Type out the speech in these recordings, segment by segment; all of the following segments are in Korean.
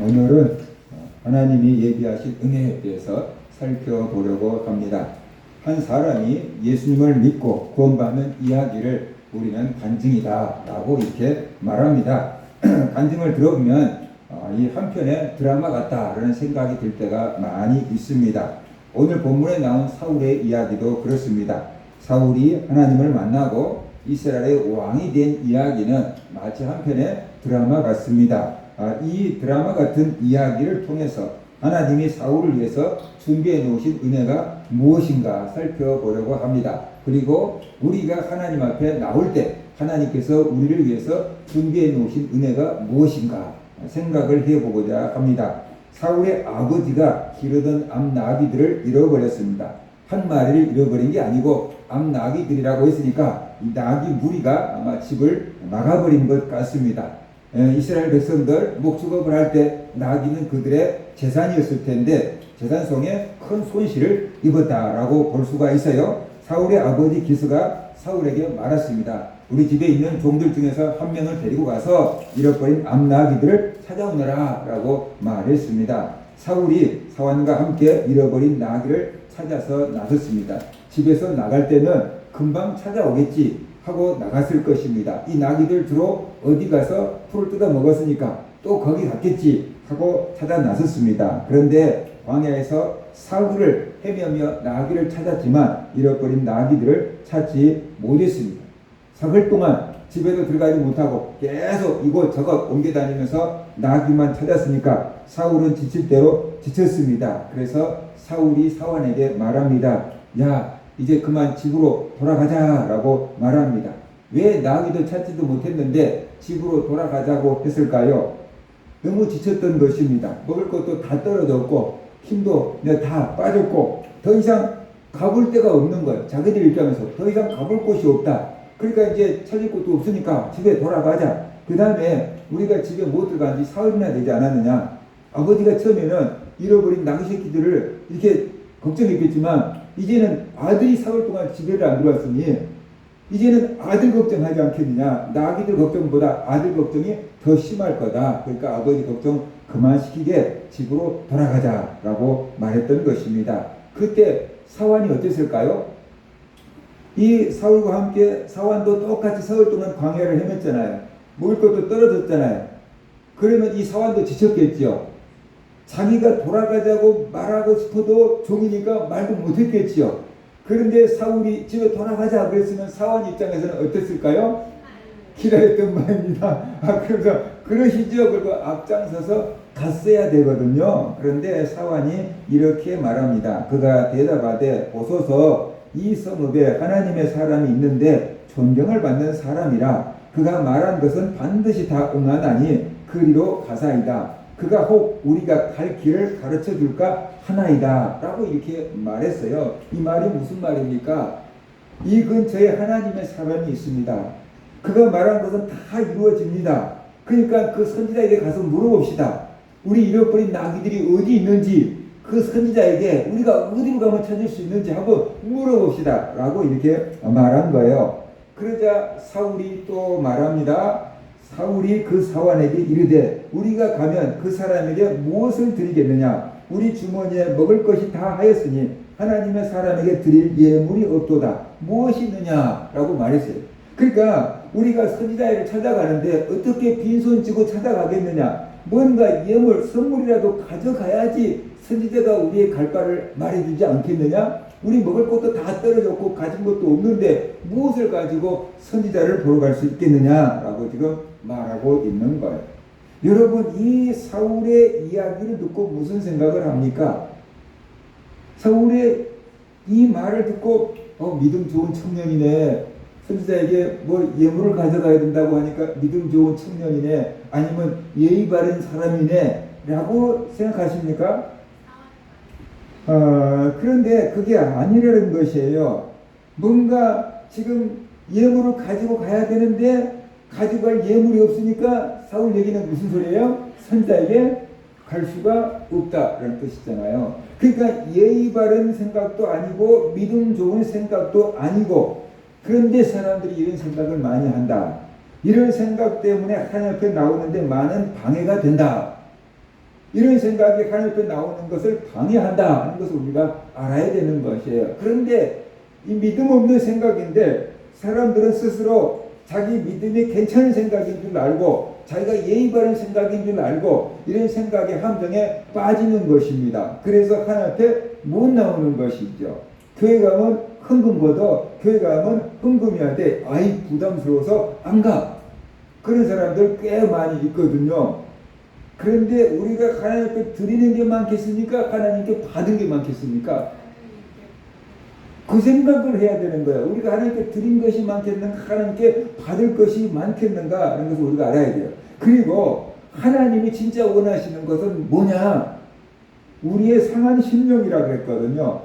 오늘은 하나님이 예비하신 은혜에 대해서 살펴보려고 합니다. 한 사람이 예수님을 믿고 구원받는 이야기를 우리는 간증이다 라고 이렇게 말합니다. 간증을 들어보면 이 한편의 드라마 같다라는 생각이 들 때가 많이 있습니다. 오늘 본문에 나온 사울의 이야기도 그렇습니다. 사울이 하나님을 만나고 이스라엘의 왕이 된 이야기는 마치 한편의 드라마 같습니다. 이 드라마 같은 이야기를 통해서 하나님이 사울을 위해서 준비해 놓으신 은혜가 무엇인가 살펴보려고 합니다. 그리고 우리가 하나님 앞에 나올 때 하나님께서 우리를 위해서 준비해 놓으신 은혜가 무엇인가 생각을 해보고자 합니다. 사울의 아버지가 기르던 암나귀들을 잃어버렸습니다. 한 마리를 잃어버린 게 아니고 암나귀들이라고 했으니까 이 나귀 무리가 아마 집을 막아버린 것 같습니다. 이스라엘 백성들 목축업을 할 때 나귀는 그들의 재산이었을 텐데 재산성에 큰 손실을 입었다라고 볼 수가 있어요. 사울의 아버지 기스가 사울에게 말했습니다. 우리 집에 있는 종들 중에서 한 명을 데리고 가서 잃어버린 암나귀들을 찾아오너라 라고 말했습니다. 사울이 사환과 함께 잃어버린 나귀를 찾아서 나섰습니다. 집에서 나갈 때는 금방 찾아오겠지 하고 나갔을 것입니다. 이 나귀들 주로 어디 가서 풀을 뜯어 먹었으니까 또 거기 갔겠지 하고 찾아 나섰습니다. 그런데 광야에서 사흘을 헤매며 나귀를 찾았지만 잃어버린 나귀들을 찾지 못했습니다. 사흘 동안 집에도 들어가지 못하고 계속 이곳저곳 옮겨 다니면서 나귀만 찾았으니까 사울은 지칠 대로 지쳤습니다. 그래서 사울이 사환에게 말합니다. 야, 이제 그만 집으로 돌아가자라고 말합니다. 왜 나귀도 찾지도 못했는데 집으로 돌아가자고 했을까요? 너무 지쳤던 것입니다. 먹을 것도 다 떨어졌고 힘도 다 빠졌고 더 이상 가볼 데가 없는 거예요. 자기들 입장에서 더 이상 가볼 곳이 없다. 그러니까 이제 찾을 곳도 없으니까 집에 돌아가자. 그 다음에 우리가 집에 못 들어간 지 사흘이나 되지 않았느냐. 아버지가 처음에는 잃어버린 나귀 새끼들을 이렇게 걱정했겠지만 이제는 아들이 사흘 동안 집에를 안 들어왔으니 이제는 아들 걱정하지 않겠느냐. 나귀들 걱정보다 아들 걱정이 더 심할 거다. 그러니까 아버지 걱정 그만 시키게 집으로 돌아가자라고 말했던 것입니다. 그때 사환이 어땠을까요? 이 사울과 함께 사환도 똑같이 사흘 동안 광야를 헤맸잖아요. 먹을 것도 떨어졌잖아요. 그러면 이 사환도 지쳤겠지요. 자기가 돌아가자고 말하고 싶어도 종이니까 말도 못했겠지요. 그런데 사울이 집에 돌아가자 그랬으면 사환 입장에서는 어땠을까요? 기다렸던 말입니다. 그래서 그러시죠. 그리고 앞장서서 갔어야 되거든요. 그런데 사환이 이렇게 말합니다. 그가 대답하되 보소서 이 성읍에 하나님의 사람이 있는데 존경을 받는 사람이라 그가 말한 것은 반드시 다 응하나니 그리로 가사이다. 그가 혹 우리가 갈 길을 가르쳐 줄까 하나이다 라고 이렇게 말했어요. 이 말이 무슨 말입니까? 이 근처에 하나님의 사람이 있습니다. 그가 말한 것은 다 이루어집니다. 그러니까 그 선지자에게 가서 물어봅시다. 우리 잃어버린 나귀들이 어디 있는지 그 선지자에게 우리가 어디로 가면 찾을 수 있는지 한번 물어봅시다 라고 이렇게 말한 거예요. 그러자 사울이 또 말합니다. 사울이 그 사환에게 이르되 우리가 가면 그 사람에게 무엇을 드리겠느냐. 우리 주머니에 먹을 것이 다 하였으니 하나님의 사람에게 드릴 예물이 없도다. 무엇이 있느냐 라고 말했어요. 그러니까 우리가 선지자를 찾아가는데 어떻게 빈손 쥐고 찾아가겠느냐. 뭔가 예물 선물이라도 가져가야지 선지자가 우리의 갈 바를 말해주지 않겠느냐. 우리 먹을 것도 다 떨어졌고 가진 것도 없는데 무엇을 가지고 선지자를 보러 갈 수 있겠느냐라고 지금 말하고 있는 거예요. 여러분 이 사울의 이야기를 듣고 무슨 생각을 합니까? 사울의 이 말을 듣고 믿음 좋은 청년이네. 선지자에게 뭐 예물을 가져가야 된다고 하니까 믿음 좋은 청년이네. 아니면 예의 바른 사람이네 라고 생각하십니까? 그런데 그게 아니라는 것이에요. 뭔가 지금 예물을 가지고 가야 되는데 가지고 갈 예물이 없으니까 사울 얘기는 무슨 소리예요? 선지자에게 갈 수가 없다라는 뜻이잖아요. 그러니까 예의 바른 생각도 아니고 믿음 좋은 생각도 아니고 그런데 사람들이 이런 생각을 많이 한다. 이런 생각 때문에 하나님 앞에 나오는데 많은 방해가 된다. 이런 생각이 하나님 앞에 나오는 것을 방해한다 하는 것을 우리가 알아야 되는 것이에요. 그런데 이 믿음 없는 생각인데 사람들은 스스로 자기 믿음이 괜찮은 생각인 줄 알고 자기가 예의 바른 생각인 줄 알고 이런 생각의 함정에 빠지는 것입니다. 그래서 하나님 앞에 못 나오는 것이죠. 교회 가면 헌금 걷어, 교회 가면 헌금해야 돼. 아이 부담스러워서 안 가. 그런 사람들 꽤 많이 있거든요. 그런데 우리가 하나님께 드리는 게 많겠습니까? 하나님께 받은 게 많겠습니까? 그 생각을 해야 되는 거예요. 우리가 하나님께 드린 것이 많겠는가? 하나님께 받을 것이 많겠는가? 하는 것을 우리가 알아야 돼요. 그리고 하나님이 진짜 원하시는 것은 뭐냐? 우리의 상한 심령이라고 했거든요.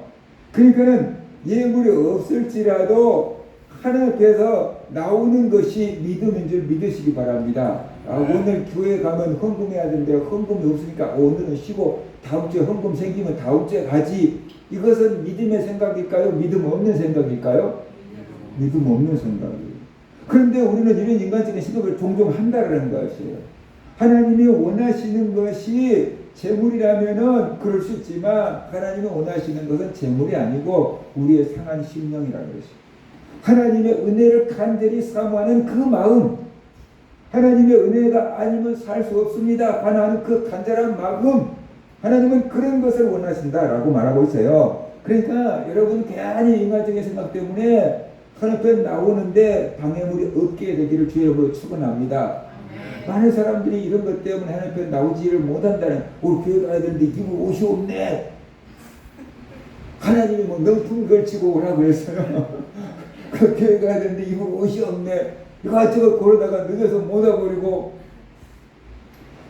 그러니까는 예물이 없을지라도 하나님 앞에서 나오는 것이 믿음인 줄 믿으시기 바랍니다. 오늘 교회 가면 헌금해야 되는데 헌금이 없으니까 오늘은 쉬고 다음 주에 헌금 생기면 다음 주에 가지. 이것은 믿음의 생각일까요? 믿음 없는 생각일까요? 믿음 없는 생각이에요. 그런데 우리는 이런 인간적인 생각을 종종 한다는 것이에요. 하나님이 원하시는 것이 재물이라면은 그럴 수 있지만 하나님이 원하시는 것은 재물이 아니고 우리의 상한 심령이라는 것이에요. 하나님의 은혜를 간절히 사모하는 그 마음, 하나님의 은혜가 아니면 살 수 없습니다 하는 그 간절한 마음, 하나님은 그런 것을 원하신다라고 말하고 있어요. 그러니까 여러분 괜히 인간적인 생각 때문에 하나님 앞에 나오는데 방해물이 없게 되기를 주의 이름으로 축원합니다. 많은 사람들이 이런 것 때문에 하나님 앞에 나오지를 못한다는, 우리 교회 가야 되는데 입을 옷이 없네. 하나님이 뭐 명품 걸치고 오라고 그랬어요. 그 교회 가야 되는데 입을 옷이 없네. 이것저것 고르다가 늦어서 못 와버리고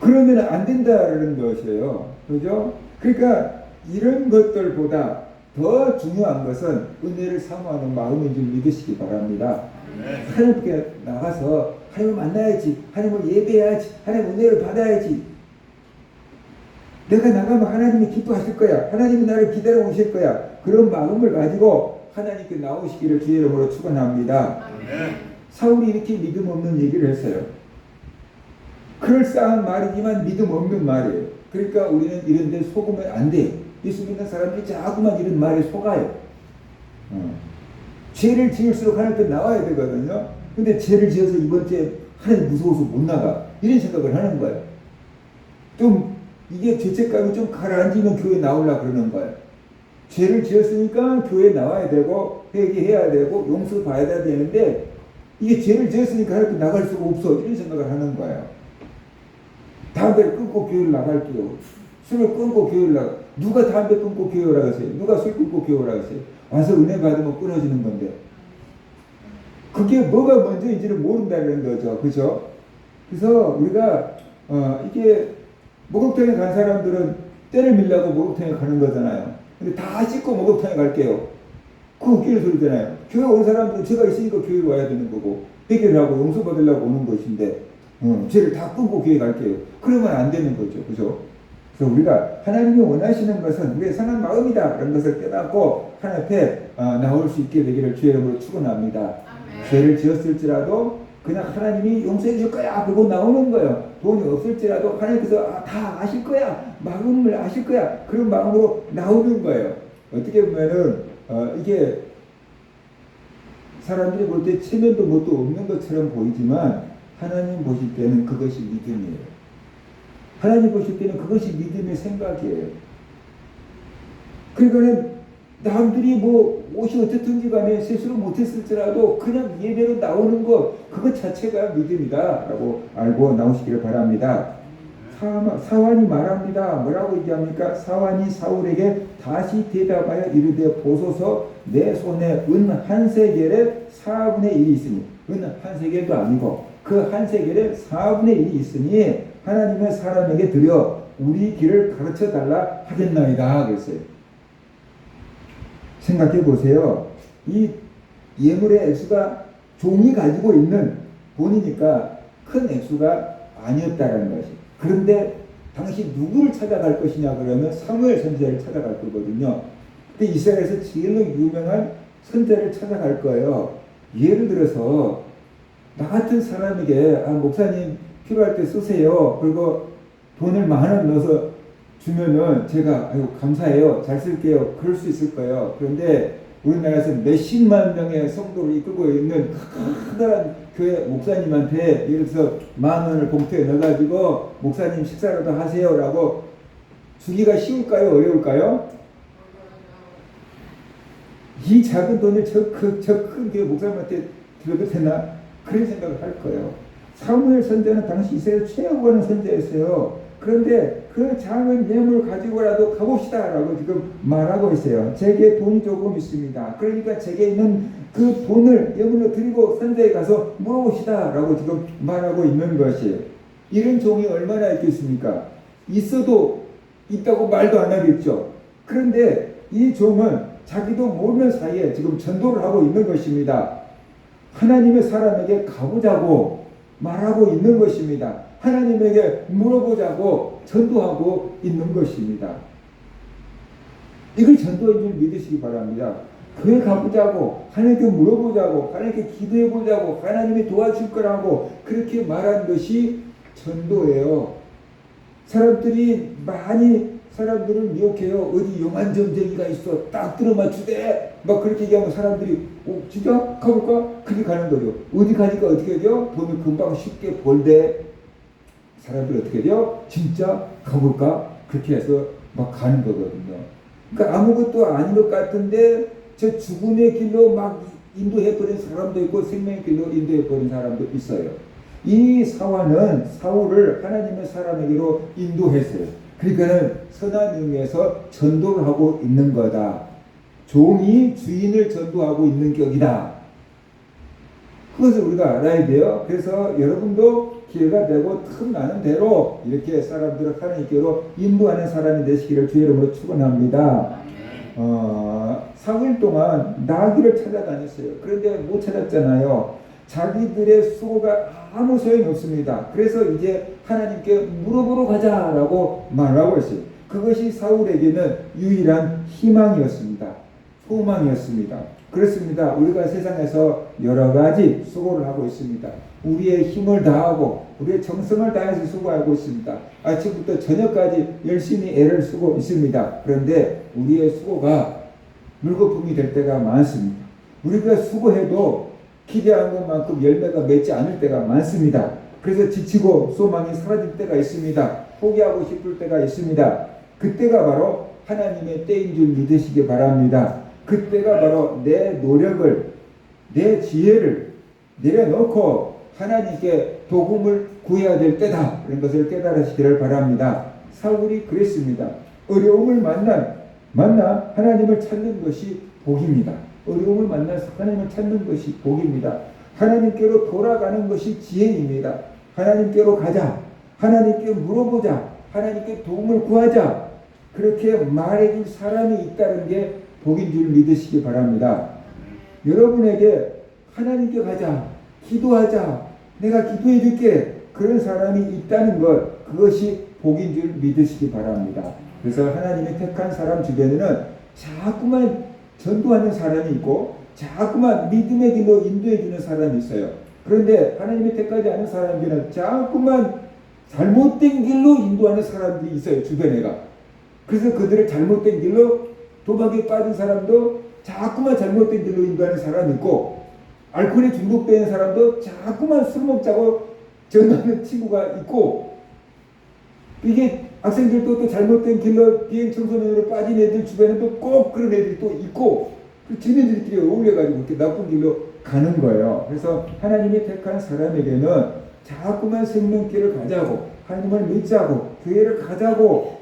그러면 안 된다는 것이에요. 그죠? 그러니까 이런 것들보다 더 중요한 것은 은혜를 사모하는 마음인 줄 믿으시기 바랍니다. 하나님께 나가서 하나님을 만나야지, 하나님을 예배해야지, 하나님 은혜를 받아야지. 내가 나가면 하나님이 기뻐하실 거야. 하나님이 나를 기다려 오실 거야. 그런 마음을 가지고 하나님께 나오시기를 주의 이름으로 축원합니다. 사울이 이렇게 믿음 없는 얘기를 했어요. 그럴싸한 말이지만 믿음 없는 말이에요. 그러니까 우리는 이런 데 속으면 안 돼요. 예수 믿는 사람들이 자꾸만 이런 말에 속아요. 죄를 지을수록 하나님 앞에 나와야 되거든요. 근데 죄를 지어서 이번 주에 하나님 무서워서 못 나가. 이런 생각을 하는 거예요. 좀 이게 죄책감이 좀 가라앉으면 교회 나오려고 그러는 거예요. 죄를 지었으니까 교회에 나와야 되고 회개해야 되고 용서 받아야 되는데 이게 죄를 지었으니까 하나님 나갈 수가 없어. 이런 생각을 하는 거예요. 담배를 끊고 교회를 나갈게요. 술을 끊고 교회를 나가. 누가 담배 끊고 교회 오라고 하세요? 누가 술 끊고 교회 오라고 하세요? 와서 은혜 받으면 끊어지는 건데. 그게 뭐가 먼저인지를 모른다는 거죠. 그죠? 그래서 우리가 이게 목욕탕에 간 사람들은 때를 밀라고 목욕탕에 가는 거잖아요. 근데 다 씻고 목욕탕에 갈게요. 그거 웃기는 소리잖아요. 교회 온 사람들은 죄가 있으니까 교회에 와야 되는 거고 해결을 하고 용서받으려고 오는 것인데 죄를 다 끊고 교회 갈게요. 그러면 안 되는 거죠. 그죠? 그래서 우리가 하나님이 원하시는 것은 우리의 상한 마음이다. 그런 것을 깨닫고 하나님 앞에 나올 수 있게 되기를 주의 이름으로 축원합니다. 죄를 지었을지라도 그냥 하나님이 용서해 줄 거야. 그러고 나오는 거예요. 돈이 없을지라도 하나님께서 다 아실 거야. 마음을 아실 거야. 그런 마음으로 나오는 거예요. 어떻게 보면은 이게 사람들이 볼 때 체면도 뭣도 없는 것처럼 보이지만 하나님 보실 때는 그것이 믿음이에요. 하나님 보실 때는 그것이 믿음의 생각이에요. 그러니까는 남들이 뭐 옷이 어떻든지 간에 스스로 못했을지라도 그냥 예배로 나오는 것 그것 자체가 믿음이다 라고 알고 나오시기를 바랍니다. 사환이 말합니다. 뭐라고 얘기합니까? 사환이 사울에게 다시 대답하여 이르되 보소서 내 손에 은 한 세겔에 4분의 1이 있으니 은 한 세겔도 아니고 그 한 세겔에 4분의 1이 있으니 하나님의 사람에게 드려 우리 길을 가르쳐 달라 하겠나이다 그랬어요. 생각해 보세요. 이 예물의 액수가 종이 가지고 있는 돈이니까 큰 액수가 아니었다라는 것이. 그런데 당시 누구를 찾아갈 것이냐 그러면 사무엘 선지자를 찾아갈 거거든요. 근데 이스라엘에서 제일로 유명한 선지자를 찾아갈 거예요. 예를 들어서 나 같은 사람에게 목사님 필요할 때 쓰세요. 그리고 돈을 10,000원 넣어서 주면은 제가 아유 감사해요. 잘 쓸게요. 그럴 수 있을 거예요. 그런데 우리나라에서 몇십만 명의 성도를 이끌고 있는 커다란 교회 목사님한테 예를 들어서 10,000원을 봉투에 넣어가지고 목사님 식사라도 하세요라고 주기가 쉬울까요? 어려울까요? 이 작은 돈을 저 큰 교회 목사님한테 드려도 되나? 그런 생각을 할 거예요. 사무엘 선지자는 당시 이스라엘 최고하는 선지자였어요. 그런데 그 작은 예물을 가지고라도 가봅시다라고 지금 말하고 있어요. 제게 돈이 조금 있습니다. 그러니까 제게 있는 그 돈을 예물로 드리고 선지자에 가서 물어봅시다라고 지금 말하고 있는 것이에요. 이런 종이 얼마나 있겠습니까? 있어도 있다고 말도 안 하겠죠. 그런데 이 종은 자기도 모르는 사이에 지금 전도를 하고 있는 것입니다. 하나님의 사람에게 가보자고 말하고 있는 것입니다. 하나님에게 물어보자고 전도하고 있는 것입니다. 이걸 전도인 줄 믿으시기 바랍니다. 교회 가보자고, 하나님께 물어보자고, 하나님께 기도해보자고, 하나님이 도와줄 거라고 그렇게 말한 것이 전도예요. 사람들이 많이 사람들을 미혹해요. 어디 용안점쟁이가 있어. 딱 들어맞추대. 막 그렇게 얘기하면 사람들이 진짜 가볼까? 그렇게 가는 거죠. 어디 가니까 어떻게 돼요? 돈을 금방 쉽게 벌대. 사람들이 어떻게 돼요? 진짜 가볼까? 그렇게 해서 막 가는 거거든요. 그러니까 아무것도 아닌 것 같은데 저 죽음의 길로 막 인도해버린 사람도 있고 생명의 길로 인도해버린 사람도 있어요. 이 사화는 사울을 하나님의 사람에게로 인도했어요. 그러니까는 선한 의미에서 전도를 하고 있는 거다. 종이 주인을 전도하고 있는 격이다. 그것을 우리가 알아야 돼요. 그래서 여러분도 기회가 되고 틈나는 대로 이렇게 사람들을 하나님께로 인도하는 사람이 되시기를 주의 이름으로 축원합니다. 4일 동안 나귀를 찾아다녔어요. 그런데 못 찾았잖아요. 자기들의 수고가 아무 소용이 없습니다. 그래서 이제 하나님께 물어보러 가자라고 말하고 있어요. 그것이 사울에게는 유일한 희망이었습니다. 소망이었습니다. 그렇습니다. 우리가 세상에서 여러 가지 수고를 하고 있습니다. 우리의 힘을 다하고 우리의 정성을 다해서 수고하고 있습니다. 아침부터 저녁까지 열심히 애를 쓰고 있습니다. 그런데 우리의 수고가 물거품이 될 때가 많습니다. 우리가 수고해도 기대한 것만큼 열매가 맺지 않을 때가 많습니다. 그래서 지치고 소망이 사라질 때가 있습니다. 포기하고 싶을 때가 있습니다. 그때가 바로 하나님의 때인 줄 믿으시기 바랍니다. 그때가 바로 내 노력을, 내 지혜를 내려놓고 하나님께 도움을 구해야 될 때다. 그런 것을 깨달으시기를 바랍니다. 사울이 그랬습니다. 어려움을 만나 하나님을 찾는 것이 복입니다. 어려움을 만나서 하나님을 찾는 것이 복입니다. 하나님께로 돌아가는 것이 지혜입니다. 하나님께로 가자. 하나님께 물어보자. 하나님께 도움을 구하자. 그렇게 말해줄 사람이 있다는 게 복인 줄 믿으시기 바랍니다. 여러분에게 하나님께 가자. 기도하자. 내가 기도해 줄게. 그런 사람이 있다는 것, 그것이 복인 줄 믿으시기 바랍니다. 그래서 하나님의 택한 사람 주변에는 자꾸만 전도하는 사람이 있고 자꾸만 믿음의 길로 인도해 주는 사람이 있어요. 그런데 하나님이 택하지 않은 사람들은 자꾸만 잘못된 길로 인도하는 사람들이 있어요. 주변에가. 그래서 그들을 잘못된 길로 도박에 빠진 사람도 자꾸만 잘못된 길로 인도하는 사람이 있고 알코올에 중독된 사람도 자꾸만 술 먹자고 전화하는 친구가 있고 이게 학생들도 또 잘못된 길로 비행 청소년으로 빠진 애들 주변에도 꼭 그런 애들이 또 있고 지네들끼리 어울려가지고 이렇게 나쁜 길로 가는 거예요. 그래서 하나님이 택한 사람에게는 자꾸만 생명길을 가자고 하나님을 믿자고 교회를 가자고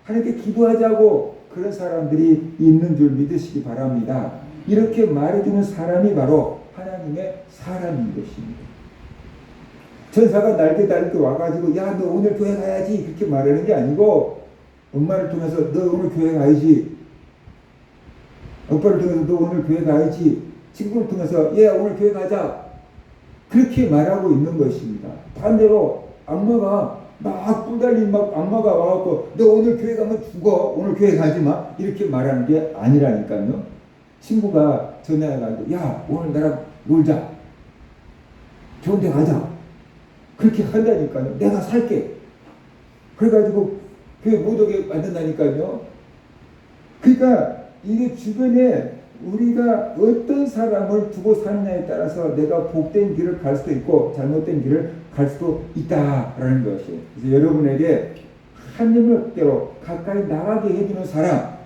하나님께 기도하자고 그런 사람들이 있는 줄 믿으시기 바랍니다. 이렇게 말해주는 사람이 바로 하나님의 사람인 것입니다. 천사가 날개 달고 와가지고 야 너 오늘 교회 가야지 그렇게 말하는 게 아니고 엄마를 통해서 너 오늘 교회 가야지, 오빠를 통해서 너 오늘 교회 가야지, 친구를 통해서 얘 오늘 교회 가자 그렇게 말하고 있는 것입니다. 반대로 악마가 막 뿔달린 막 악마가 와갖고 너 오늘 교회 가면 죽어 오늘 교회 가지마 이렇게 말하는 게 아니라니까요. 친구가 전화해가지고 야 오늘 나랑 놀자 좋은 데 가자 그렇게 한다니까요. 내가 살게. 그래가지고 교회 못 오게 만든다니까요. 그러니까 이게 주변에 우리가 어떤 사람을 두고 사느냐에 따라서 내가 복된 길을 갈 수도 있고 잘못된 길을 갈 수도 있다라는 것이에요. 그래서 여러분에게 하나님의 뜻대로 가까이 나가게 해주는 사람,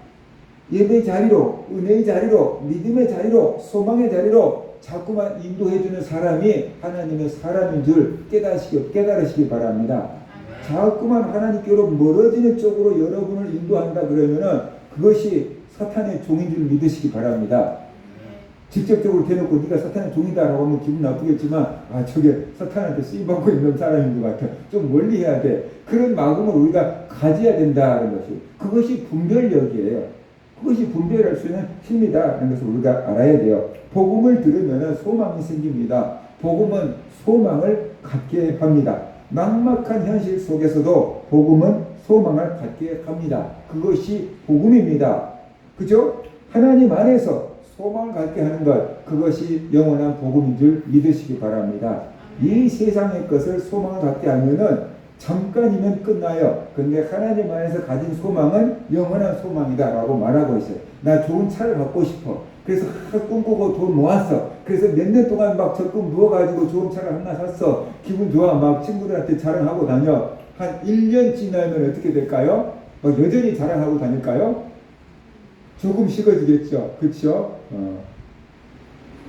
예배의 자리로, 은혜의 자리로, 믿음의 자리로, 소망의 자리로 자꾸만 인도해주는 사람이 하나님의 사람인 줄 깨달으시기 바랍니다. 자꾸만 하나님께로 멀어지는 쪽으로 여러분을 인도한다 그러면은 그것이 사탄의 종인 줄 믿으시기 바랍니다. 직접적으로 대놓고 네가 사탄의 종이다라고 하면 기분 나쁘겠지만 저게 사탄한테 쓰임받고 있는 사람인 것 같아. 좀 멀리 해야 돼. 그런 마음을 우리가 가져야 된다는 것이, 그것이 분별력이에요. 그것이 분별할 수 있는 힘이다 하는 것을 우리가 알아야 돼요. 복음을 들으면 소망이 생깁니다. 복음은 소망을 갖게 합니다. 막막한 현실 속에서도 복음은 소망을 갖게 합니다. 그것이 복음입니다. 그죠? 하나님 안에서 소망을 갖게 하는 것, 그것이 영원한 복음인 줄 믿으시기 바랍니다. 이 세상의 것을 소망을 갖게 하면은 잠깐이면 끝나요. 그런데 하나님 안에서 가진 소망은 영원한 소망이다 라고 말하고 있어요. 나 좋은 차를 갖고 싶어. 그래서 꿈꾸고 돈 모았어. 그래서 몇 년 동안 막 적금 누워가지고 좋은 차를 하나 샀어. 기분 좋아. 막 친구들한테 자랑하고 다녀. 한 1년 지나면 어떻게 될까요? 여전히 자랑하고 다닐까요? 조금 식어지겠죠. 그렇죠?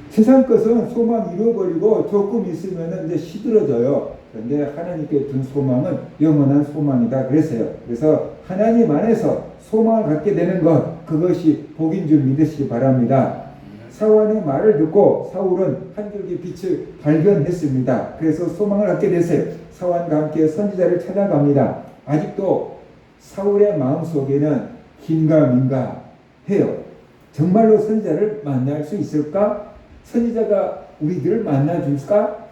세상 것은 소망 잃어버리고 조금 있으면 이제 시들어져요. 그런데 하나님께 둔 소망은 영원한 소망이다 그랬어요. 그래서 하나님 안에서 소망을 갖게 되는 것, 그것이 복인 줄 믿으시기 바랍니다. 사울의 말을 듣고 사울은 한줄기 빛을 발견했습니다. 그래서 소망을 갖게 됐어요. 사울과 함께 선지자를 찾아갑니다. 아직도 사울의 마음속에는 긴가민가 해요. 정말로 선지자를 만날 수 있을까? 선지자가 우리들을 만나줄까?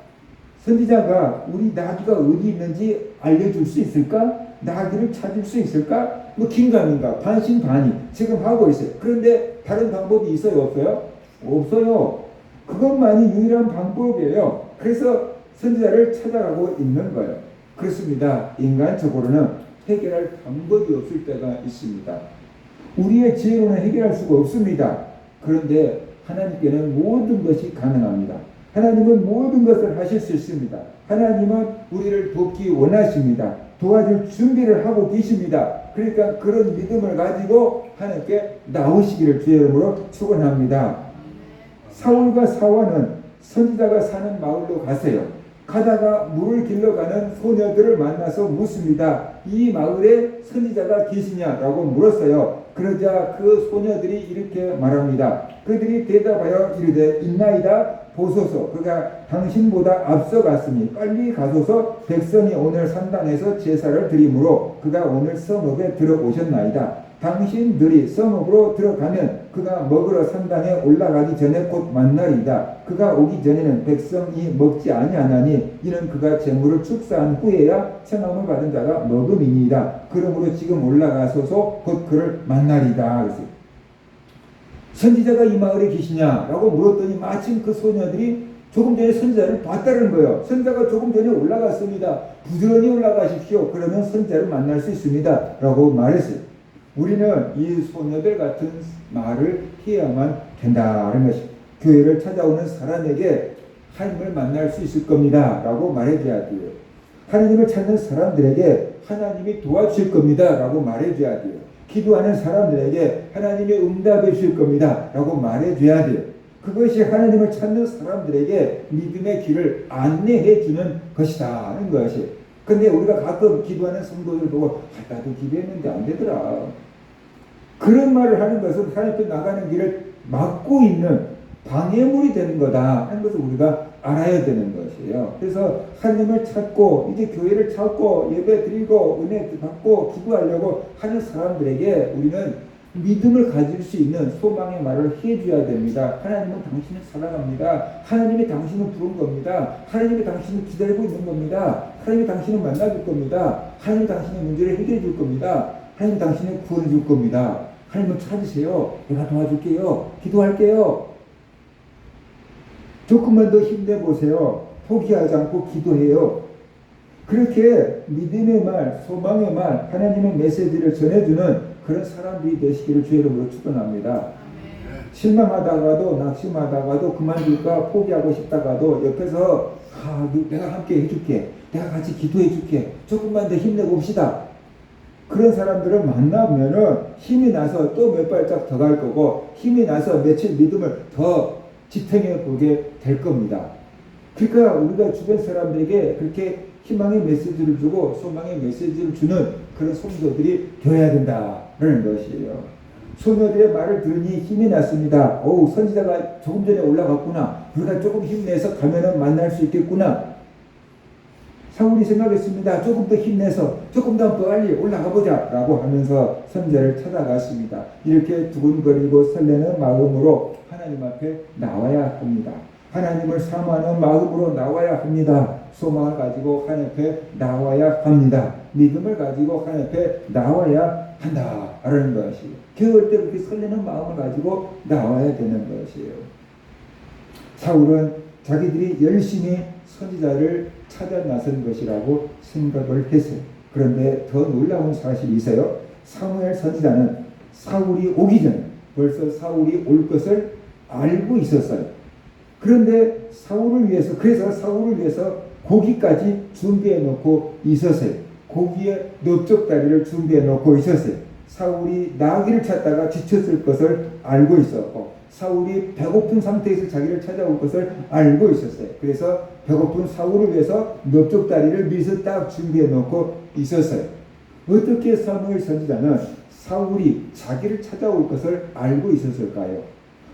선지자가 우리 나귀가 어디 있는지 알려줄 수 있을까? 나귀를 찾을 수 있을까? 긴가민가 반신반의 지금 하고 있어요. 그런데 다른 방법이 있어요? 없어요? 없어요. 그것만이 유일한 방법이에요. 그래서 선지자를 찾아가고 있는 거예요. 그렇습니다. 인간적으로는 해결할 방법이 없을 때가 있습니다. 우리의 지혜로는 해결할 수가 없습니다. 그런데 하나님께는 모든 것이 가능합니다. 하나님은 모든 것을 하실 수 있습니다. 하나님은 우리를 돕기 원하십니다. 도와줄 준비를 하고 계십니다. 그러니까 그런 믿음을 가지고 하나님께 나오시기를 주의 이름으로 축원합니다. 사울과 사원은 선지자가 사는 마을로 가세요. 가다가 물을 길러가는 소녀들을 만나서 묻습니다. 이 마을에 선지자가 계시냐라고 물었어요. 그러자 그 소녀들이 이렇게 말합니다. 그들이 대답하여 이르되 있나이다. 보소서 그가 당신보다 앞서갔으니 빨리 가소서. 백성이 오늘 산당에서 제사를 드리므로 그가 오늘 성읍에 들어오셨나이다. 당신들이 성읍으로 들어가면 그가 먹으러 산당에 올라가기 전에 곧 만날이다. 그가 오기 전에는 백성이 먹지 아니하나니 이는 그가 재물을 축사한 후에야 청함을 받은 자가 먹음이니이다. 그러므로 지금 올라가소서 곧 그를 만날이다. 그래서 선지자가 이 마을에 계시냐라고 물었더니 마침 그 소녀들이 조금 전에 선지자를 봤다는 거예요. 선지자가 조금 전에 올라갔습니다. 부지런히 올라가십시오. 그러면 선지자를 만날 수 있습니다. 라고 말했어요. 우리는 이 소녀들 같은 말을 해야만 된다는 것이, 교회를 찾아오는 사람에게 하나님을 만날 수 있을 겁니다. 라고 말해줘야 돼요. 하나님을 찾는 사람들에게 하나님이 도와주실 겁니다. 라고 말해줘야 돼요. 기도하는 사람들에게 하나님이 응답해 주실 겁니다. 라고 말해줘야 돼요. 그것이 하나님을 찾는 사람들에게 믿음의 길을 안내해 주는 것이다 하는 것이. 근데 우리가 가끔 기도하는 성도들 보고 나도 기도했는데 안 되더라. 그런 말을 하는 것은 하나님 앞에 나가는 길을 막고 있는 방해물이 되는 거다 하는 것을 우리가 알아야 되는 것이에요. 그래서 하나님을 찾고 이제 교회를 찾고 예배 드리고 은혜 받고 기도하려고 하는 사람들에게 우리는 믿음을 가질 수 있는 소망의 말을 해줘야 됩니다. 하나님은 당신을 사랑합니다. 하나님이 당신을 부른 겁니다. 하나님이 당신을 기다리고 있는 겁니다. 하나님이 당신을 만나줄 겁니다. 하나님이 당신의 문제를 해결해 줄 겁니다. 하나님이 당신을 구원해 줄 겁니다. 하나님을 찾으세요. 내가 도와줄게요. 기도할게요. 조금만 더 힘내보세요. 포기하지 않고 기도해요. 그렇게 믿음의 말, 소망의 말, 하나님의 메시지를 전해주는 그런 사람들이 되시기를 주의 이름으로 축원합니다. 실망하다가도 낙심하다가도 그만둘까 포기하고 싶다가도 옆에서 내가 함께 해줄게, 내가 같이 기도해 줄게, 조금만 더 힘내봅시다. 그런 사람들을 만나면은 힘이 나서 또 몇 발짝 더 갈 거고, 힘이 나서 며칠 믿음을 더 지탱해 보게 될 겁니다. 그러니까 우리가 주변 사람들에게 그렇게 희망의 메시지를 주고 소망의 메시지를 주는 그런 성도들이 되어야 된다는 것이에요. 소녀들의 말을 들으니 힘이 났습니다. 선지자가 조금 전에 올라갔구나. 우리가 조금 힘내서 가면은 만날 수 있겠구나. 사울이 생각했습니다. 조금 더 힘내서 조금 더 빨리 올라가 보자 라고 하면서 선지자를 찾아갔습니다. 이렇게 두근거리고 설레는 마음으로 하나님 앞에 나와야 합니다. 하나님을 사모하는 마음으로 나와야 합니다. 소망을 가지고 하나님 앞에 나와야 합니다. 믿음을 가지고 하나님 앞에 나와야 한다라는 것이에요. 겨울 때 그렇게 설레는 마음을 가지고 나와야 되는 것이에요. 사울은 자기들이 열심히 선지자를 찾아 나선 것이라고 생각을 했어요. 그런데 더 놀라운 사실이 있어요. 사무엘 선지자는 사울이 오기 전에 벌써 사울이 올 것을 알고 있었어요. 그런데 그래서 사울을 위해서 고기까지 준비해 놓고 있었어요. 고기에 넓적다리를 준비해 놓고 있었어요. 사울이 나귀를 찾다가 지쳤을 것을 알고 있었고, 사울이 배고픈 상태에서 자기를 찾아올 것을 알고 있었어요. 그래서 배고픈 사울을 위해서 넓적다리를 미리 딱 준비해 놓고 있었어요. 어떻게 사무엘 선지자는 사울이 자기를 찾아올 것을 알고 있었을까요?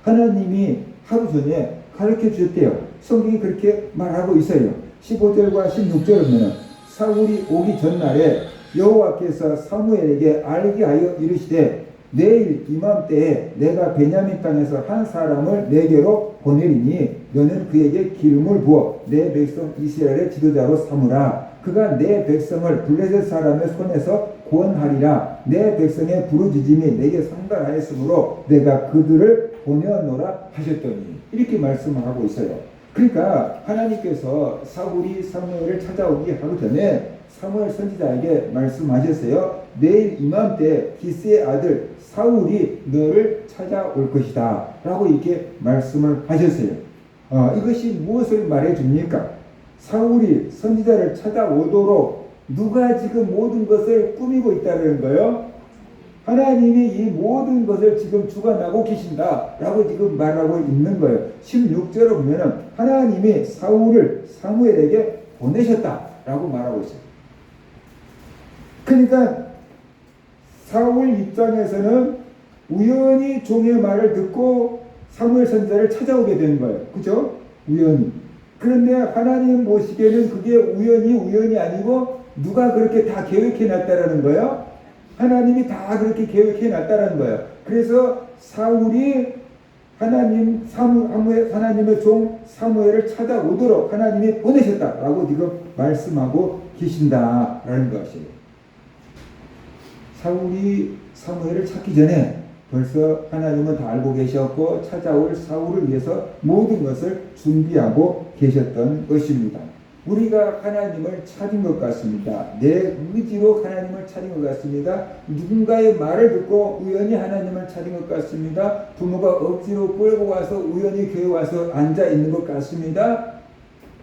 하나님이 하루 전에 가르쳐 주셨대요. 성경이 그렇게 말하고 있어요. 15절과 16절은 사울이 오기 전날에 여호와께서 사무엘에게 알게 하여 이르시되 내일 이맘때에 내가 베냐민 땅에서 한 사람을 내게로 보내리니 너는 그에게 기름을 부어 내 백성 이스라엘의 지도자로 삼으라. 그가 내 백성을 블레셋 사람의 손에서 구원하리라. 내 백성의 부르짖음이 내게 상달하였으므로 내가 그들을 보내어노라 하셨더니, 이렇게 말씀을 하고 있어요. 그러니까 하나님께서 사울이 사무엘을 찾아오기 하루 전에 사무엘 선지자에게 말씀하셨어요. 내일 이맘때 기스의 아들 사울이 너를 찾아올 것이다 라고 이렇게 말씀을 하셨어요. 이것이 무엇을 말해줍니까? 사울이 선지자를 찾아오도록 누가 지금 모든 것을 꾸미고 있다는 거예요? 하나님이 이 모든 것을 지금 주관하고 계신다 라고 지금 말하고 있는 거예요. 16절에 보면 하나님이 사울을 사무엘에게 보내셨다 라고 말하고 있어요. 그러니까 사울 입장에서는 우연히 종의 말을 듣고 사무엘 선지자를 찾아오게 된 거예요. 그죠? 우연히. 그런데 하나님 보시기에는 그게 우연이 아니고 누가 그렇게 다 계획해 놨다라는 거예요? 하나님이 다 그렇게 계획해 놨다는 거예요. 그래서 사울이 하나님의 종 사무엘을 찾아오도록 하나님이 보내셨다라고 지금 말씀하고 계신다라는 것이에요. 사울이 사무엘을 찾기 전에 벌써 하나님은 다 알고 계셨고 찾아올 사울을 위해서 모든 것을 준비하고 계셨던 것입니다. 우리가 하나님을 찾은 것 같습니다. 내 의지로 하나님을 찾은 것 같습니다. 누군가의 말을 듣고 우연히 하나님을 찾은 것 같습니다. 부모가 억지로 끌고 와서 우연히 교회 와서 앉아 있는 것 같습니다.